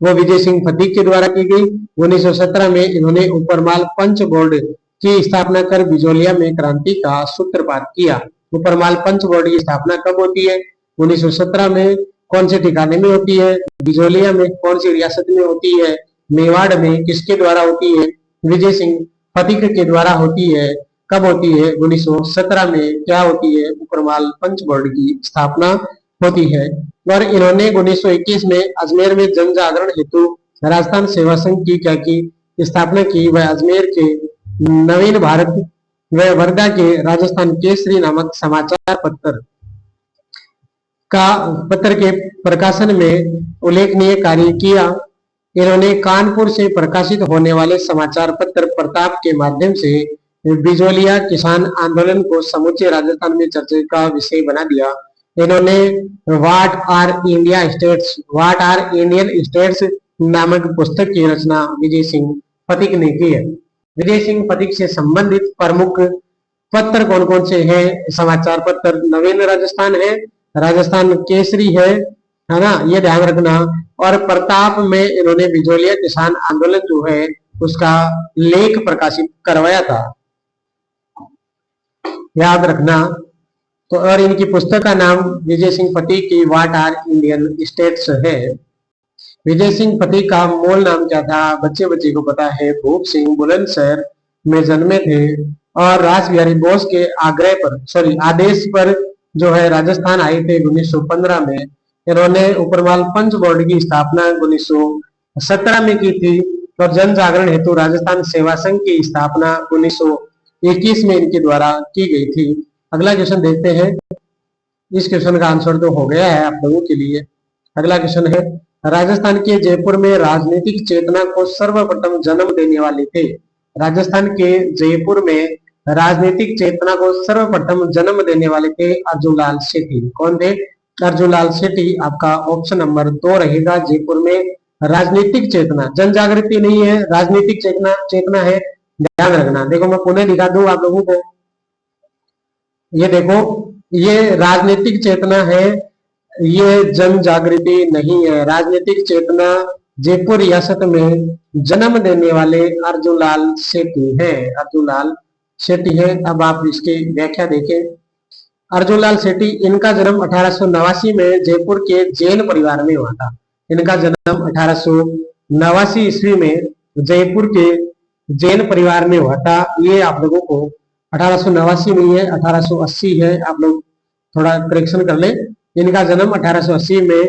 वो विजय सिंह फतीक के द्वारा की गई। 1917 में इन्होंने उपरमाल पंच बोर्ड की स्थापना कर बिजोलिया में क्रांति का सूत्रपात किया। उपरमाल पंच बोर्ड की स्थापना कब होती है? 1917 में। कौन से ठिकाने में होती है? बिजोलिया में। कौन सी रियासत में होती है? मेवाड़ में। किसके द्वारा होती है? विजय सिंह फतीक के द्वारा होती है। कब होती है? 1917 में। क्या होती है? उपरमाल पंच बोर्ड की स्थापना होती है। और इन्होंने 1921 में अजमेर में जन जागरण हेतु राजस्थान सेवा संघ की क्या की स्थापना की। वह अजमेर के नवीन भारत व वर्धा के राजस्थान केसरी नामक समाचार पत्र के प्रकाशन में उल्लेखनीय कार्य किया। इन्होंने कानपुर से प्रकाशित होने वाले समाचार पत्र प्रताप के माध्यम से बिजोलिया किसान आंदोलन को समूचे राजस्थान में चर्चा का विषय बना दिया। इन्होंने व्हाट आर इंडियन स्टेट्स नामक पुस्तक की रचना विजय सिंह फतीक ने की है। विजय सिंह फतीक से संबंधित प्रमुख पत्र कौन कौन से हैं? समाचार पत्र नवीन राजस्थान है, राजस्थान केसरी है ना, ये ध्यान रखना। और प्रताप में इन्होंने बिजोलिया किसान आंदोलन जो है उसका लेख प्रकाशित करवाया था, याद रखना। तो और इनकी पुस्तक का नाम विजय सिंह फतीक की व्हाट आर इंडियन स्टेट्स है। विजय सिंह फतीक का मूल नाम क्या था? बच्चे बच्चे को पता है, भूप सिंह बुलंदशहर में जन्मे थे और रास बिहारी बोस के आदेश पर जो है राजस्थान आए थे 1915 में। इन्होंने उपरमाल पंच बोर्ड की स्थापना 1917 में की थी और जन जागरण हेतु राजस्थान सेवा संघ की स्थापना 1921 में इनके द्वारा की गई थी। अगला क्वेश्चन देखते हैं। इस क्वेश्चन का आंसर तो हो गया है आप लोगों के लिए। अगला क्वेश्चन है, राजस्थान के जयपुर में राजनीतिक चेतना को सर्वप्रथम जन्म देने वाले थे। राजस्थान के जयपुर में राजनीतिक चेतना को सर्वप्रथम जन्म देने वाले थे अर्जुनलाल सेठी। कौन थे? अर्जुनलाल सेठी। आपका ऑप्शन नंबर 2 रहेगा। जयपुर में राजनीतिक चेतना, जन जागृति नहीं है, राजनीतिक चेतना है, ध्यान रखना। देखो मैं पुनः दिखा दूं आप लोगों को, ये देखो, ये राजनीतिक चेतना है, ये जन जागृति नहीं है। राजनीतिक चेतना जयपुर रियासत में जन्म देने वाले अर्जुनलाल सेठी है। अर्जुनलाल सेठी है। अब आप इसकी व्याख्या देखें। अर्जुनलाल सेठी, इनका जन्म 1889 में जयपुर के जैन परिवार में हुआ था। इनका जन्म 1889 ईस्वी में जयपुर के जैन परिवार में हुआ था। ये आप लोगों को 1889 नहीं है, 1880 है। आप लोग थोड़ा करेक्शन कर ले। इनका जन्म 1880 में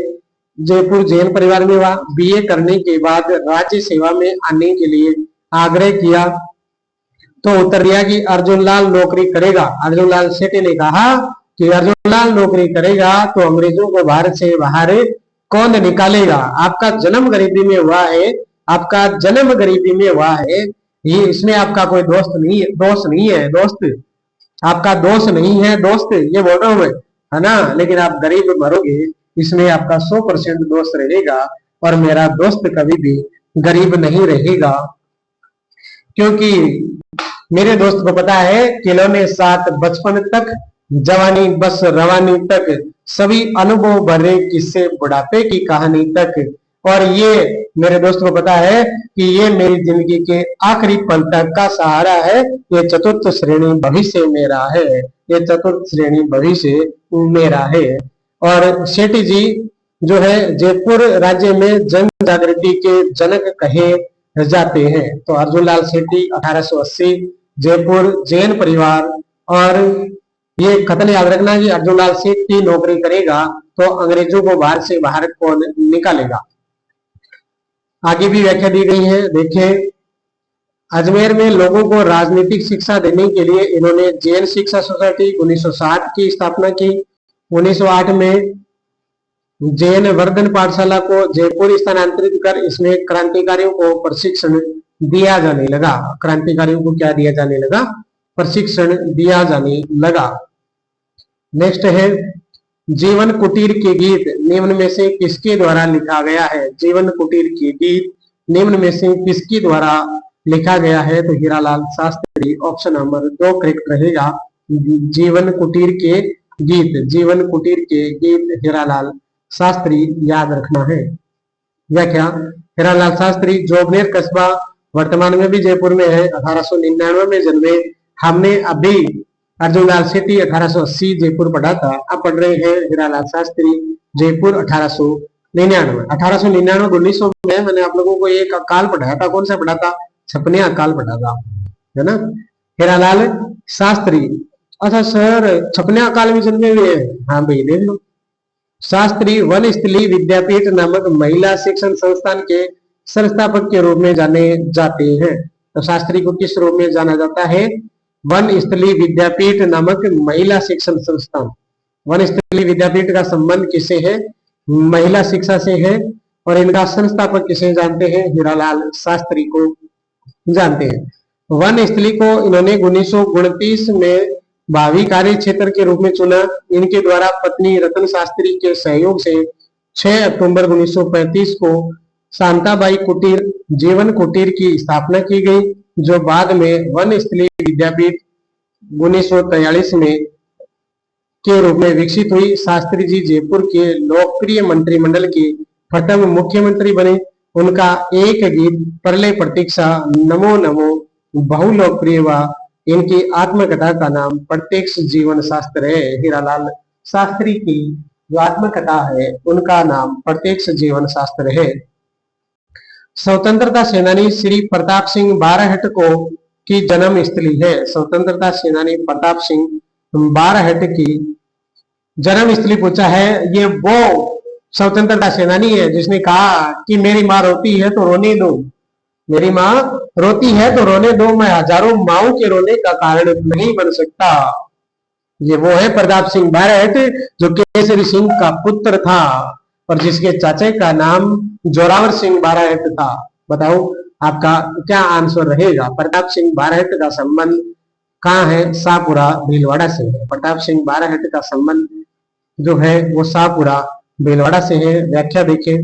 जयपुर जैन परिवार में हुआ। बीए करने के बाद राज्य सेवा में आने के लिए आग्रह किया तो उत्तर दिया कि अर्जुनलाल नौकरी करेगा। अर्जुनलाल सेठी ने कहा कि अर्जुनलाल नौकरी करेगा तो अंग्रेजों को भारत से बाहर कौन निकालेगा। आपका जन्म गरीबी में हुआ है, आपका जन्म गरीबी में हुआ है, ये इसमें आपका कोई दोस्त नहीं है, दोस्त आपका दोस्त नहीं है, दोस्त ये बोल रहा हूं मैं, है ना। लेकिन आप गरीब मरोगे, इसमें आपका 100% दोस्त रहेगा और मेरा दोस्त कभी भी गरीब नहीं रहेगा, क्योंकि मेरे दोस्त को पता है खिलौने साथ बचपन तक, जवानी बस रवानी तक, सभी अनुभव भरे किस्से बुढ़ापे की कहानी तक। और ये मेरे दोस्त को पता है कि ये मेरी जिंदगी के आखिरी पल तक का सहारा है। ये चतुर्थ श्रेणी भविष्य मेरा है, ये चतुर्थ श्रेणी भविष्य मेरा है। और सेठी जी जो है जयपुर राज्य में जन जागृति के जनक कहे जाते हैं। तो अर्जुनलाल सेठी 1880 जयपुर जैन परिवार। और ये कथन याद रखना कि अर्जुनलाल सेठी नौकरी करेगा तो अंग्रेजों को भारत से बाहर कौन निकालेगा। आगे भी व्याख्या दी गई है, देखिए। अजमेर में लोगों को राजनीतिक शिक्षा देने के लिए इन्होंने जैन शिक्षा सोसाइटी 1960 की स्थापना की। 1908 में जैन वर्धन पाठशाला को जयपुर स्थानांतरित कर इसमें क्रांतिकारियों को प्रशिक्षण दिया जाने लगा। क्रांतिकारियों को क्या दिया जाने लगा? प्रशिक्षण दिया जाने लगा। नेक्स्ट है, जीवन कुटीर के गीत निम्न में से किसके द्वारा लिखा गया है? जीवन कुटीर के गीत निम्न में से किसके द्वारा लिखा गया है? तो Hiralal Shastri, option number 2 correct रहेगा। जीवन कुटीर के गीत, जीवन कुटीर के गीत हीरालाल शास्त्री, याद रखना है। व्याख्या, हीरालाल शास्त्री जोबनेर कस्बा वर्तमान में भी जयपुर में है, 1899 में जन्मे। हमने अभी अर्जुनलाल सेठी 1880 जयपुर पढ़ा था, अब पढ़ रहे हैं हीरालाल शास्त्री जयपुर 1899। 1899 1900 में मैंने आप लोगों को एक अकाल पढ़ाया था। कौन सा पढ़ा था? छपने अकाल पढ़ा था, है ना। हीरालाल शास्त्री, अच्छा सर छपने अकाल में जन्मे हुए हैं? हाँ भाई देख लो। शास्त्री वन स्थली विद्यापीठ नामक महिला शिक्षण संस्थान के संस्थापक के रूप में जाने जाते हैं। तो शास्त्री को किस रूप में जाना जाता है? वन स्थली विद्यापीठ नामक महिला शिक्षण संस्थान। वन स्थली विद्यापीठ का संबंध किससे है? महिला शिक्षा से है। और इनका संस्थापक किसे जानते हैं? हीरालाल शास्त्री को जानते हैं। वन स्थली को इन्होंने 1929 में भावी कार्य क्षेत्र के रूप में चुना। इनके द्वारा पत्नी रतन शास्त्री के सहयोग से 6 अक्टूबर 1935 को शांताबाई कुटीर, जीवन कुटीर की स्थापना की गई, जो बाद में वन स्थली विद्यापीठ 1943 में के रूप में विकसित हुई। शास्त्री जी जयपुर के लोकप्रिय मंत्रिमंडल के प्रथम मुख्यमंत्री बने। उनका एक गीत प्रलय प्रतीक्षा नमो नमो बहु लोकप्रिय हुआ। इनकी आत्मकथा का नाम प्रत्यक्ष जीवन शास्त्र है। हीरालाल शास्त्री की जो आत्मकथा है उनका नाम प्रत्यक्ष जीवन शास्त्र है। स्वतंत्रता सेनानी श्री प्रताप सिंह बारहट को की जन्म स्थली है। स्वतंत्रता सेनानी प्रताप सिंह बारहट की जन्म स्थली पूछा है। ये वो स्वतंत्रता सेनानी है जिसने कहा कि मेरी माँ रोती है तो रोने दो, मेरी माँ रोती है तो रोने दो, मैं हजारों माओं के रोने का कारण नहीं बन सकता। ये वो है प्रताप सिंह बारहट जो केसरी सिंह का पुत्र था और जिसके चाचे का नाम जोरावर सिंह बारहट था। बताओ आपका क्या आंसर रहेगा? प्रताप सिंह बारहट का संबंध कहाँ है? शाहपुरा भीलवाड़ा से है। प्रताप सिंह बारहट का संबंध जो है वो शाहपुरा भीलवाड़ा से है। व्याख्या देखें,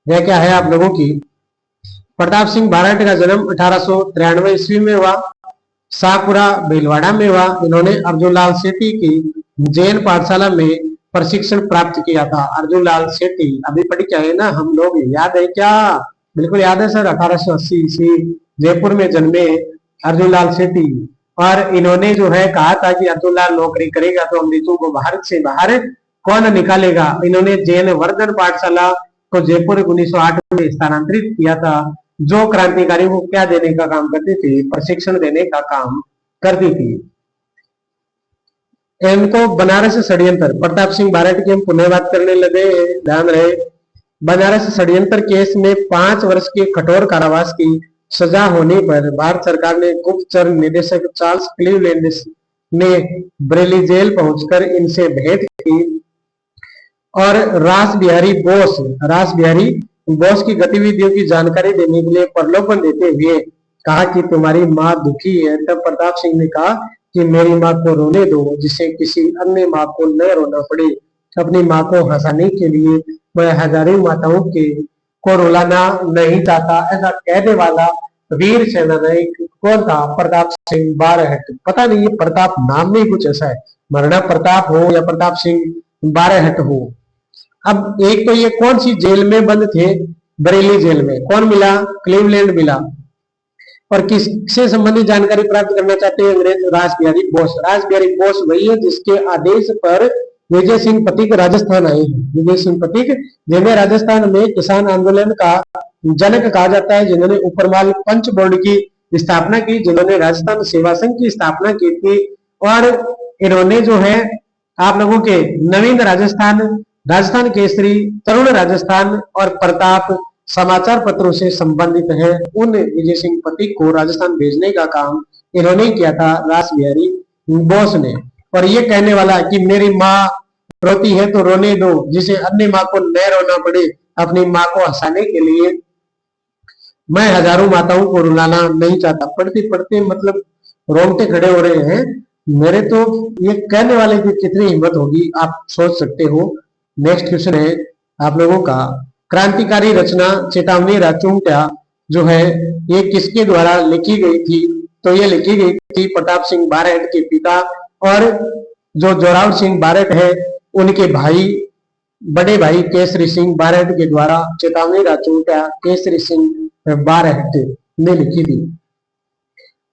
व्याख्या है आप लोगों की। प्रताप सिंह बारहट का जन्म 1893 ईस्वी में हुआ, शाहपुरा भीलवाड़ा में हुआ। इन्होंने अर्जुनलाल सेठी की जैन पाठशाला में प्रशिक्षण प्राप्त किया था। अर्जुनलाल सेठी अभी पढ़ के आए ना हम लोग, याद है क्या? बिल्कुल याद है सर। 1880 ईस्वी जयपुर में जन्मे अर्जुनलाल सेठी, और इन्होंने जो है कहा था कि अर्जुनलाल नौकरी करेगा तो अंग्रेजों को भारत से बाहर कौन निकालेगा। इन्होंने जैन वर्धन पाठशाला को जयपुर 1908 में स्थानांतरित किया था, जो क्रांतिकारियों को क्या देने का काम करती थी? प्रशिक्षण देने का काम करती थी। इनको बनारस षड्यंत्र, प्रताप सिंह बारहट की हम पुनः बात करने लगे, ध्यान रहे। बनारस षड्यंत्र केस में 5 वर्ष के कठोर कारावास की सजा होने पर भारत सरकार ने गुप्तचर निदेशक चार्ल्स क्लीवलैंड ने बरेली जेल पहुंचकर इनसे भेंट की और रास बिहारी बोस की गतिविधियों की जानकारी देने के लिए प्रलोभन देते हुए कहा कि तुम्हारी माँ दुखी है। तब प्रताप सिंह ने कहा कि मेरी माँ को रोने दो, जिससे किसी अन्य माँ को न रोना पड़े। अपनी माँ को हंसाने के लिए मैं हजारों माताओं के को रुलाना नहीं चाहता। ऐसा कहने वाला वीर सेनानायक कौन था? प्रताप सिंह बारहट। पता नहीं ये प्रताप नाम में कुछ ऐसा है, मरना प्रताप हो या प्रताप सिंह बारहट हो। अब एक तो ये कौन सी जेल में बंद थे? बरेली जेल में। कौन मिला? क्लीवलैंड मिला। और किससे संबंधित जानकारी प्राप्त करना चाहते हैं अंग्रेज? रास बिहारी बोस। रास बिहारी बोस वही है जिसके आदेश पर विजय सिंह पथिक राजस्थान आए हैं। विजय सिंह पथिक जिन्हें राजस्थान में किसान आंदोलन का जनक कहा जाता है, जिन्होंने उपरमाल पंच बोर्ड की स्थापना की, जिन्होंने राजस्थान सेवा संघ की स्थापना की थी, और इन्होंने जो है आप लोगों के नवीन राजस्थान केसरी, तरुण राजस्थान और प्रताप समाचार पत्रों से संबंधित है। उन विजय सिंह पथिक को राजस्थान भेजने का काम इन्होंने किया था, रास बिहारी बोस ने। और ये कहने वाला कि मेरी माँ रोती है तो रोने दो, जिसे अन्य माँ को न रोना पड़े। अपनी माँ को हंसाने के लिए मैं हजारों माताओं को रुलाना नहीं चाहता। पढ़ते पढ़ते मतलब रोंगटे खड़े हो रहे हैं मेरे तो। ये कहने वाले की कितनी हिम्मत होगी आप सोच सकते हो। नेक्स्ट क्वेश्चन है आप लोगों का, क्रांतिकारी रचना चेतावनी राचुंट्या जो है ये किसके द्वारा लिखी गई थी? तो ये लिखी गई थी प्रताप सिंह बारहट के पिता और जो जोरावर सिंह बारहट है उनके भाई, बड़े भाई केसरी सिंह बारहट के द्वारा चेतावनी राचूंटा केसरी सिंह बारहट ने लिखी थी।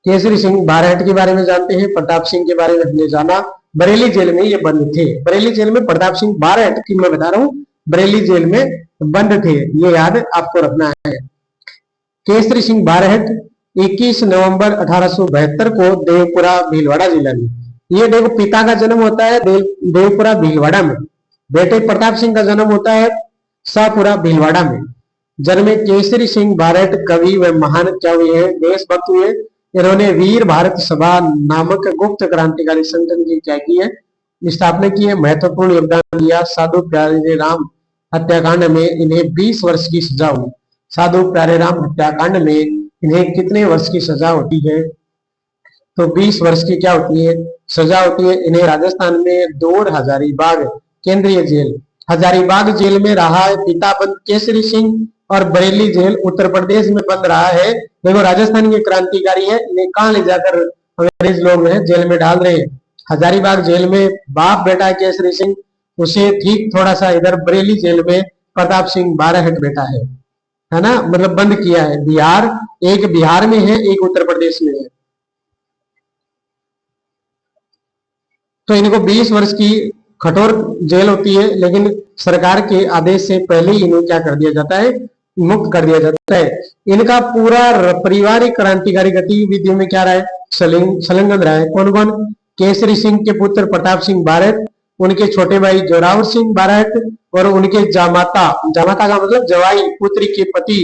केसरी सिंह बारहट के बारे में जानते हैं, प्रताप सिंह के बारे में हमने जाना। बरेली जेल में ये बंद थे। बरेली जेल में प्रताप सिंह बारहट की मैं बता रहा हूँ, बरेली जेल में बंद थे, ये याद आपको रखना है। केसरी सिंह बारहट 21 नवंबर 1872 को देवपुरा भीलवाड़ा जिला में, ये देखो पिता का जन्म होता है देवपुरा भीलवाड़ा में, बेटे प्रताप सिंह का जन्म होता है शाहपुरा भीलवाड़ा में। जन्मे केसरी सिंह बारहट कवि व महान क्या हुए हैं? देशभक्त हुए। इन्होंने वीर भारत सभा नामक गुप्त क्रांतिकारी संगठन की क्या की है? स्थापना की है। महत्वपूर्ण योगदान दिया। साधु प्यारे राम हत्याकांड में इन्हें 20 वर्ष की सजा हुई। साधु प्यारे राम हत्याकांड में इन्हें कितने वर्ष की सजा होती है? तो 20 वर्ष की क्या होती है? सजा होती है। इन्हें राजस्थान में दौड़ हजारीबाग केंद्रीय जेल, हजारीबाग जेल में रहा है पिता बंद केसरी सिंह, और बरेली जेल उत्तर प्रदेश में बंद रहा है। देखो राजस्थान के क्रांतिकारी है, इन्हें कहाँ ले जाकर अंग्रेज लोग हैं जेल में डाल रहे हैं? हजारीबाग जेल में बाप बेटा केसरी सिंह, उसे ठीक थोड़ा सा इधर बरेली जेल में प्रताप सिंह बारहट बेटा है ना, मतलब बंद किया है। बिहार, एक बिहार में है, एक उत्तर प्रदेश में है। तो इनको 20 वर्ष की कठोर जेल होती है, लेकिन सरकार के आदेश से पहले ही इन्हें क्या कर दिया जाता है? मुक्त कर दिया जाता है। इनका पूरा पारिवारिक क्रांतिकारी गतिविधियों में क्या रहा है? संलग्न रहा है। कौन कौन? केसरी सिंह के पुत्र प्रताप सिंह बारहट, उनके छोटे भाई जोरावर सिंह बारहट, और उनके जामाता, जामाता का मतलब जवाई पुत्री के पति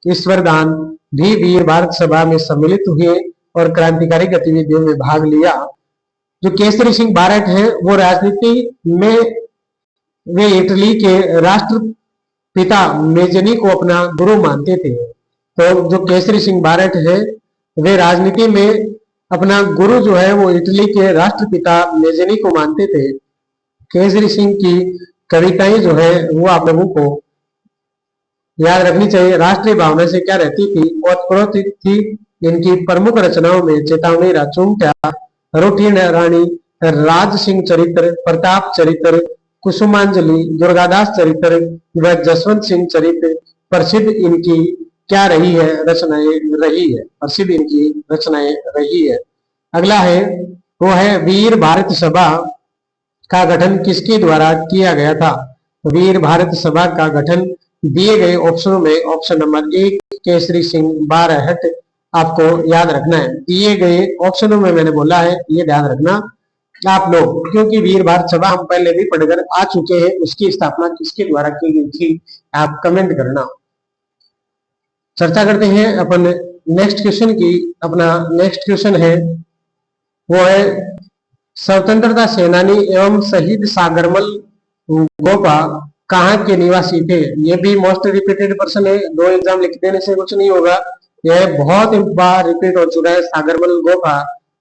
ईश्वरदान भी वीर भारत सभा में सम्मिलित हुए और क्रांतिकारी गतिविधियों में भाग लिया। जो केसरी सिंह बारहट हैं वो राजनीति में वे इटली के राष्ट्रपिता मेजनी को अपना गुरु मानते थे। तो जो केसरी सिंह बारहट है वे राजनीति में अपना गुरु जो है वो इटली के राष्ट्रपिता मेजनी को मानते थे। केसरी सिंह की कविताएं जो है वो आप लोगों को याद रखनी चाहिए। राष्ट्रीय भावना से क्या रहती थी? ओतप्रोत थी। इनकी प्रमुख रचनाओं में चेतावनी राचूंट्या, रोटीन रानी, राज सिंह चरित्र, प्रताप चरित्र, कुसुमांजलि, दुर्गादास चरित्र व जसवंत सिंह चरित्र प्रसिद्ध इनकी क्या रही है? रचनाएं रही है, प्रसिद्ध इनकी रचनाएं रही है। अगला है वो है वीर भारत सभा का गठन किसके द्वारा किया गया था? वीर भारत सभा का गठन दिए गए ऑप्शनों में ऑप्शन नंबर 1 केसरी सिंह बारहट आपको याद रखना है। दिए गए ऑप्शनों में मैंने बोला है, ये ध्यान रखना आप लोग, क्योंकि वीर भारत सभा हम पहले भी पढ़कर आ चुके हैं। उसकी स्थापना किसके द्वारा की गई थी? आप कमेंट करना। चर्चा करते हैं अपन नेक्स्ट क्वेश्चन की। अपना नेक्स्ट क्वेश्चन है वो है स्वतंत्रता सेनानी एवं शहीद सागरमल गोपा कहाँ के निवासी थे? ये भी मोस्ट रिपीटेड प्रश्न है, 2 एग्जाम लिख देने से कुछ नहीं होगा, यह बहुत बार रिपीट हो चुका है। सागरमल गोपा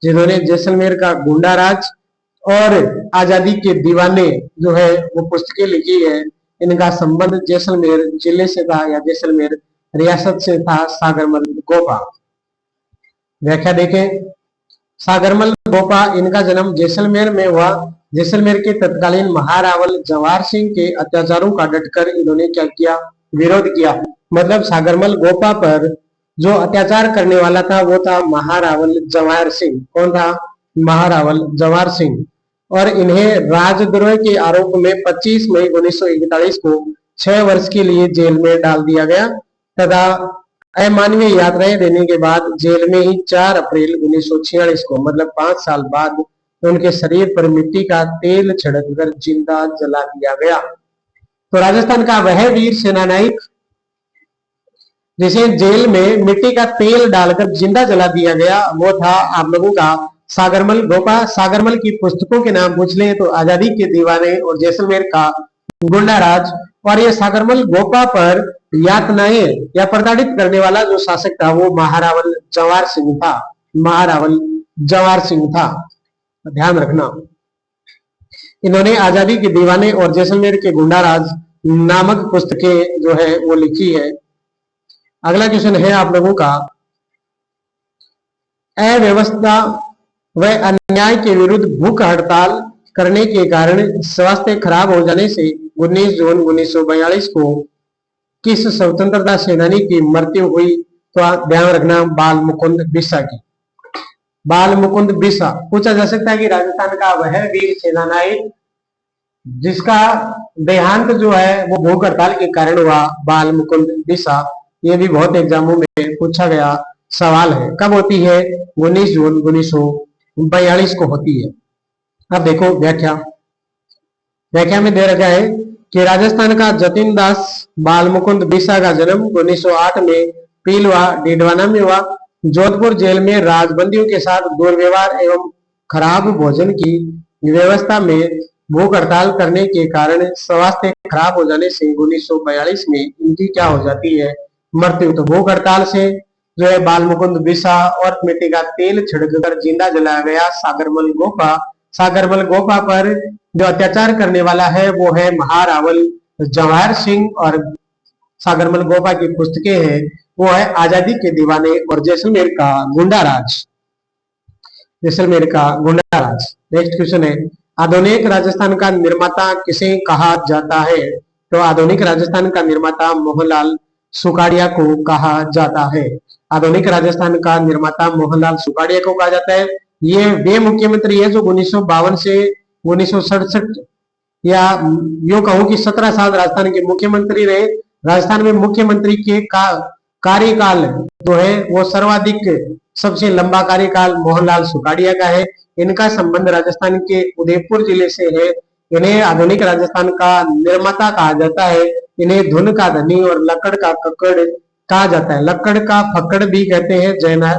जिन्होंने जैसलमेर का गुंडा राज और आजादी के दीवाने जो है वो पुस्तकें लिखी है, इनका संबंध जैसलमेर जिले से था या जैसलमेर रियासत से था। सागरमल गोपा व्याख्या देखें। सागरमल गोपा इनका जन्म जैसलमेर में हुआ। जैसलमेर के तत्कालीन महारावल जवाहर सिंह के अत्याचारों का डटकर इन्होंने क्या किया? विरोध किया। मतलब सागरमल गोपा पर जो अत्याचार करने वाला था वो था महारावल जवाहर सिंह। कौन था? महारावल जवाहर सिंह। और इन्हें राजद्रोह के आरोप में 25 मई 1941 को 6 वर्ष के लिए जेल में डाल दिया गया तथा अमानवीय यातनाएं देने के बाद जेल में ही 4 अप्रैल 1946 को मतलब 5 साल बाद उनके शरीर पर मिट्टी का तेल छिड़ककर जिंदा जला दिया गया। तो राजस्थान का वह वीर सेनानायक जिसे जेल में मिट्टी का तेल डालकर जिंदा जला दिया गया वो था आप लोगों का सागरमल गोपा। सागरमल की पुस्तकों के नाम पूछ ले तो आजादी के दीवाने और जैसलमेर का गुंडा राज। और ये सागरमल गोपा पर यातनाएं या प्रताड़ित करने वाला जो शासक था वो महारावल जवाहर सिंह था। महारावल जवाहर सिंह था, ध्यान रखना। इन्होंने आजादी के दीवाने और जैसलमेर के गुंडा राज नामक पुस्तकें जो है वो लिखी है। अगला क्वेश्चन है आप लोगों का, अव्यवस्था व अन्याय के विरुद्ध भूख हड़ताल करने के कारण स्वास्थ्य खराब हो जाने से 19 जून 1942 को किस स्वतंत्रता सेनानी की मृत्यु हुई? तो ध्यान रखना, बाल मुकुंद बिरसा की। बाल मुकुंद बिरसा पूछा जा सकता है कि राजस्थान का वह वीर सेनानायक जिसका देहांत जो है वो भूख हड़ताल के कारण हुआ, बाल मुकुंद बिरसा। ये भी बहुत एग्जामों में पूछा गया सवाल है। कब होती है? 19 जून 1942 को होती है। अब देखो व्याख्या में दे रखा है कि राजस्थान का जतिन दास बाल मुकुंद बिरसा का जन्म 1908 में पीलवा डिडवाना में हुआ। जोधपुर जेल में राजबंदियों के साथ दुर्व्यवहार एवं खराब भोजन की व्यवस्था में भूख हड़ताल करने के कारण स्वास्थ्य खराब हो जाने से 1942 में इनकी क्या हो जाती है? मृत्यु। तो भूख हड़ताल से जो है बाल मुकुंद बिरसा और मिट्टी का तेल छिड़ककर जिंदा जलाया गया सागरमल गोपा पर जो अत्याचार करने वाला है वो है महारावल जवाहर सिंह, और सागरमल गोपा की पुस्तकें हैं वो है आजादी के दीवाने और जैसलमेर का गुंडाराज। नेक्स्ट क्वेश्चन है, आधुनिक राजस्थान का निर्माता किसे कहा जाता है? तो आधुनिक राजस्थान का निर्माता मोहनलाल सुखाड़िया को कहा जाता है। आधुनिक राजस्थान का निर्माता मोहनलाल सुखाड़िया को कहा जाता है। ये वे मुख्यमंत्री है जो 1952 से 1967 या यूं कहूं कि 17 साल राजस्थान के मुख्यमंत्री रहे। राजस्थान में मुख्यमंत्री के कार्यकाल जो है वो सर्वाधिक सबसे लंबा कार्यकाल मोहनलाल सुखाड़िया का है। इनका संबंध राजस्थान के उदयपुर जिले से है। इन्हें आधुनिक राजस्थान का निर्माता कहा जाता है। इन्हें धुन का धनी और लकड़ का कक्कड़ कहा जाता है। लकड़ का फक्कड़ भी कहते हैं।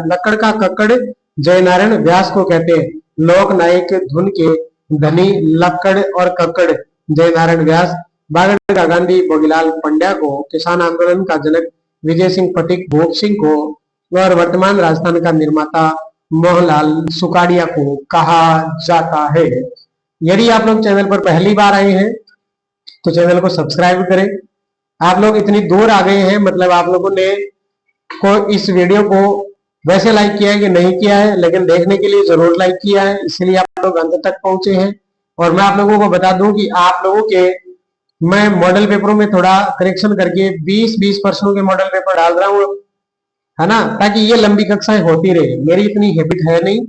लकड़ का कक्कड़ जयनारायण व्यास को कहते हैं। लोक नायक धुन के धनी लकड़ और कक्कड़ जयनारायण व्यास। बागड़ का गांधी भोगीलाल पंड्या को, किसान आंदोलन का जनक विजय सिंह पटिक भोग सिंह को, और वर्तमान राजस्थान का निर्माता मोहनलाल सुखाड़िया को कहा जाता है। यदि आप लोग चैनल पर पहली बार आए हैं तो चैनल को सब्सक्राइब करें। आप लोग इतनी दूर आ गए हैं, मतलब आप लोगों ने इस वीडियो को वैसे लाइक किया है कि नहीं किया है, लेकिन देखने के लिए जरूर लाइक किया है, इसलिए आप लोग अंत तक पहुंचे हैं। और मैं आप लोगों को बता दूं कि आप लोगों के मैं मॉडल पेपरों में थोड़ा करेक्शन करके 20 प्रश्नों के मॉडल पेपर डाल रहा हूँ, है ना, ताकि ये लंबी कक्षाएं होती रहे। मेरी इतनी हैबिट है नहीं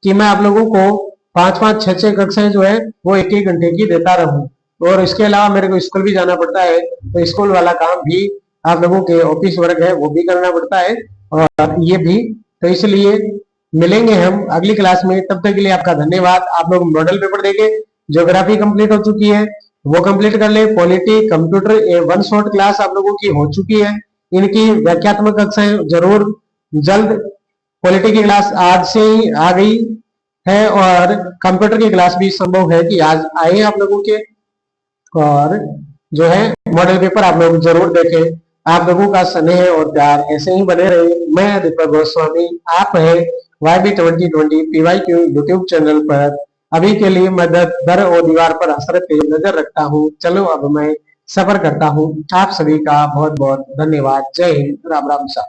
कि मैं आप लोगों को 5 6 कक्षाएं जो है वो 1 घंटे की देता रहूं। और इसके अलावा मेरे को स्कूल भी जाना पड़ता है, तो स्कूल वाला काम भी आप लोगों के ऑफिस वर्क है वो भी करना पड़ता है, और ये भी। तो इसलिए मिलेंगे हम अगली क्लास में, तब तक के लिए आपका धन्यवाद। आप लोग मॉडल पेपर देके ज्योग्राफी कंप्लीट हो चुकी है वो कंप्लीट कर ले। पॉलिटी कंप्यूटर ए 1 शॉर्ट क्लास आप लोगों की हो चुकी है। इनकी व्याख्यात्मक कक्षाएं जरूर जल्द, पॉलिटी की क्लास आज से ही आ गई है, और कंप्यूटर की क्लास भी संभव है कि आज आए आप लोगों के। और जो है मॉडल पेपर आप लोग जरूर देखें। आप लोगों का स्नेह और प्यार ऐसे ही बने रहे। मैं दीपक गोस्वामी, आप है YB2020 PYQ यूट्यूब चैनल पर। अभी के लिए मैं दर और दीवार पर हसरत नजर रखता हूँ। चलो अब मैं सफर करता हूँ। आप सभी का बहुत बहुत धन्यवाद। जय हिंद, राम राम सा।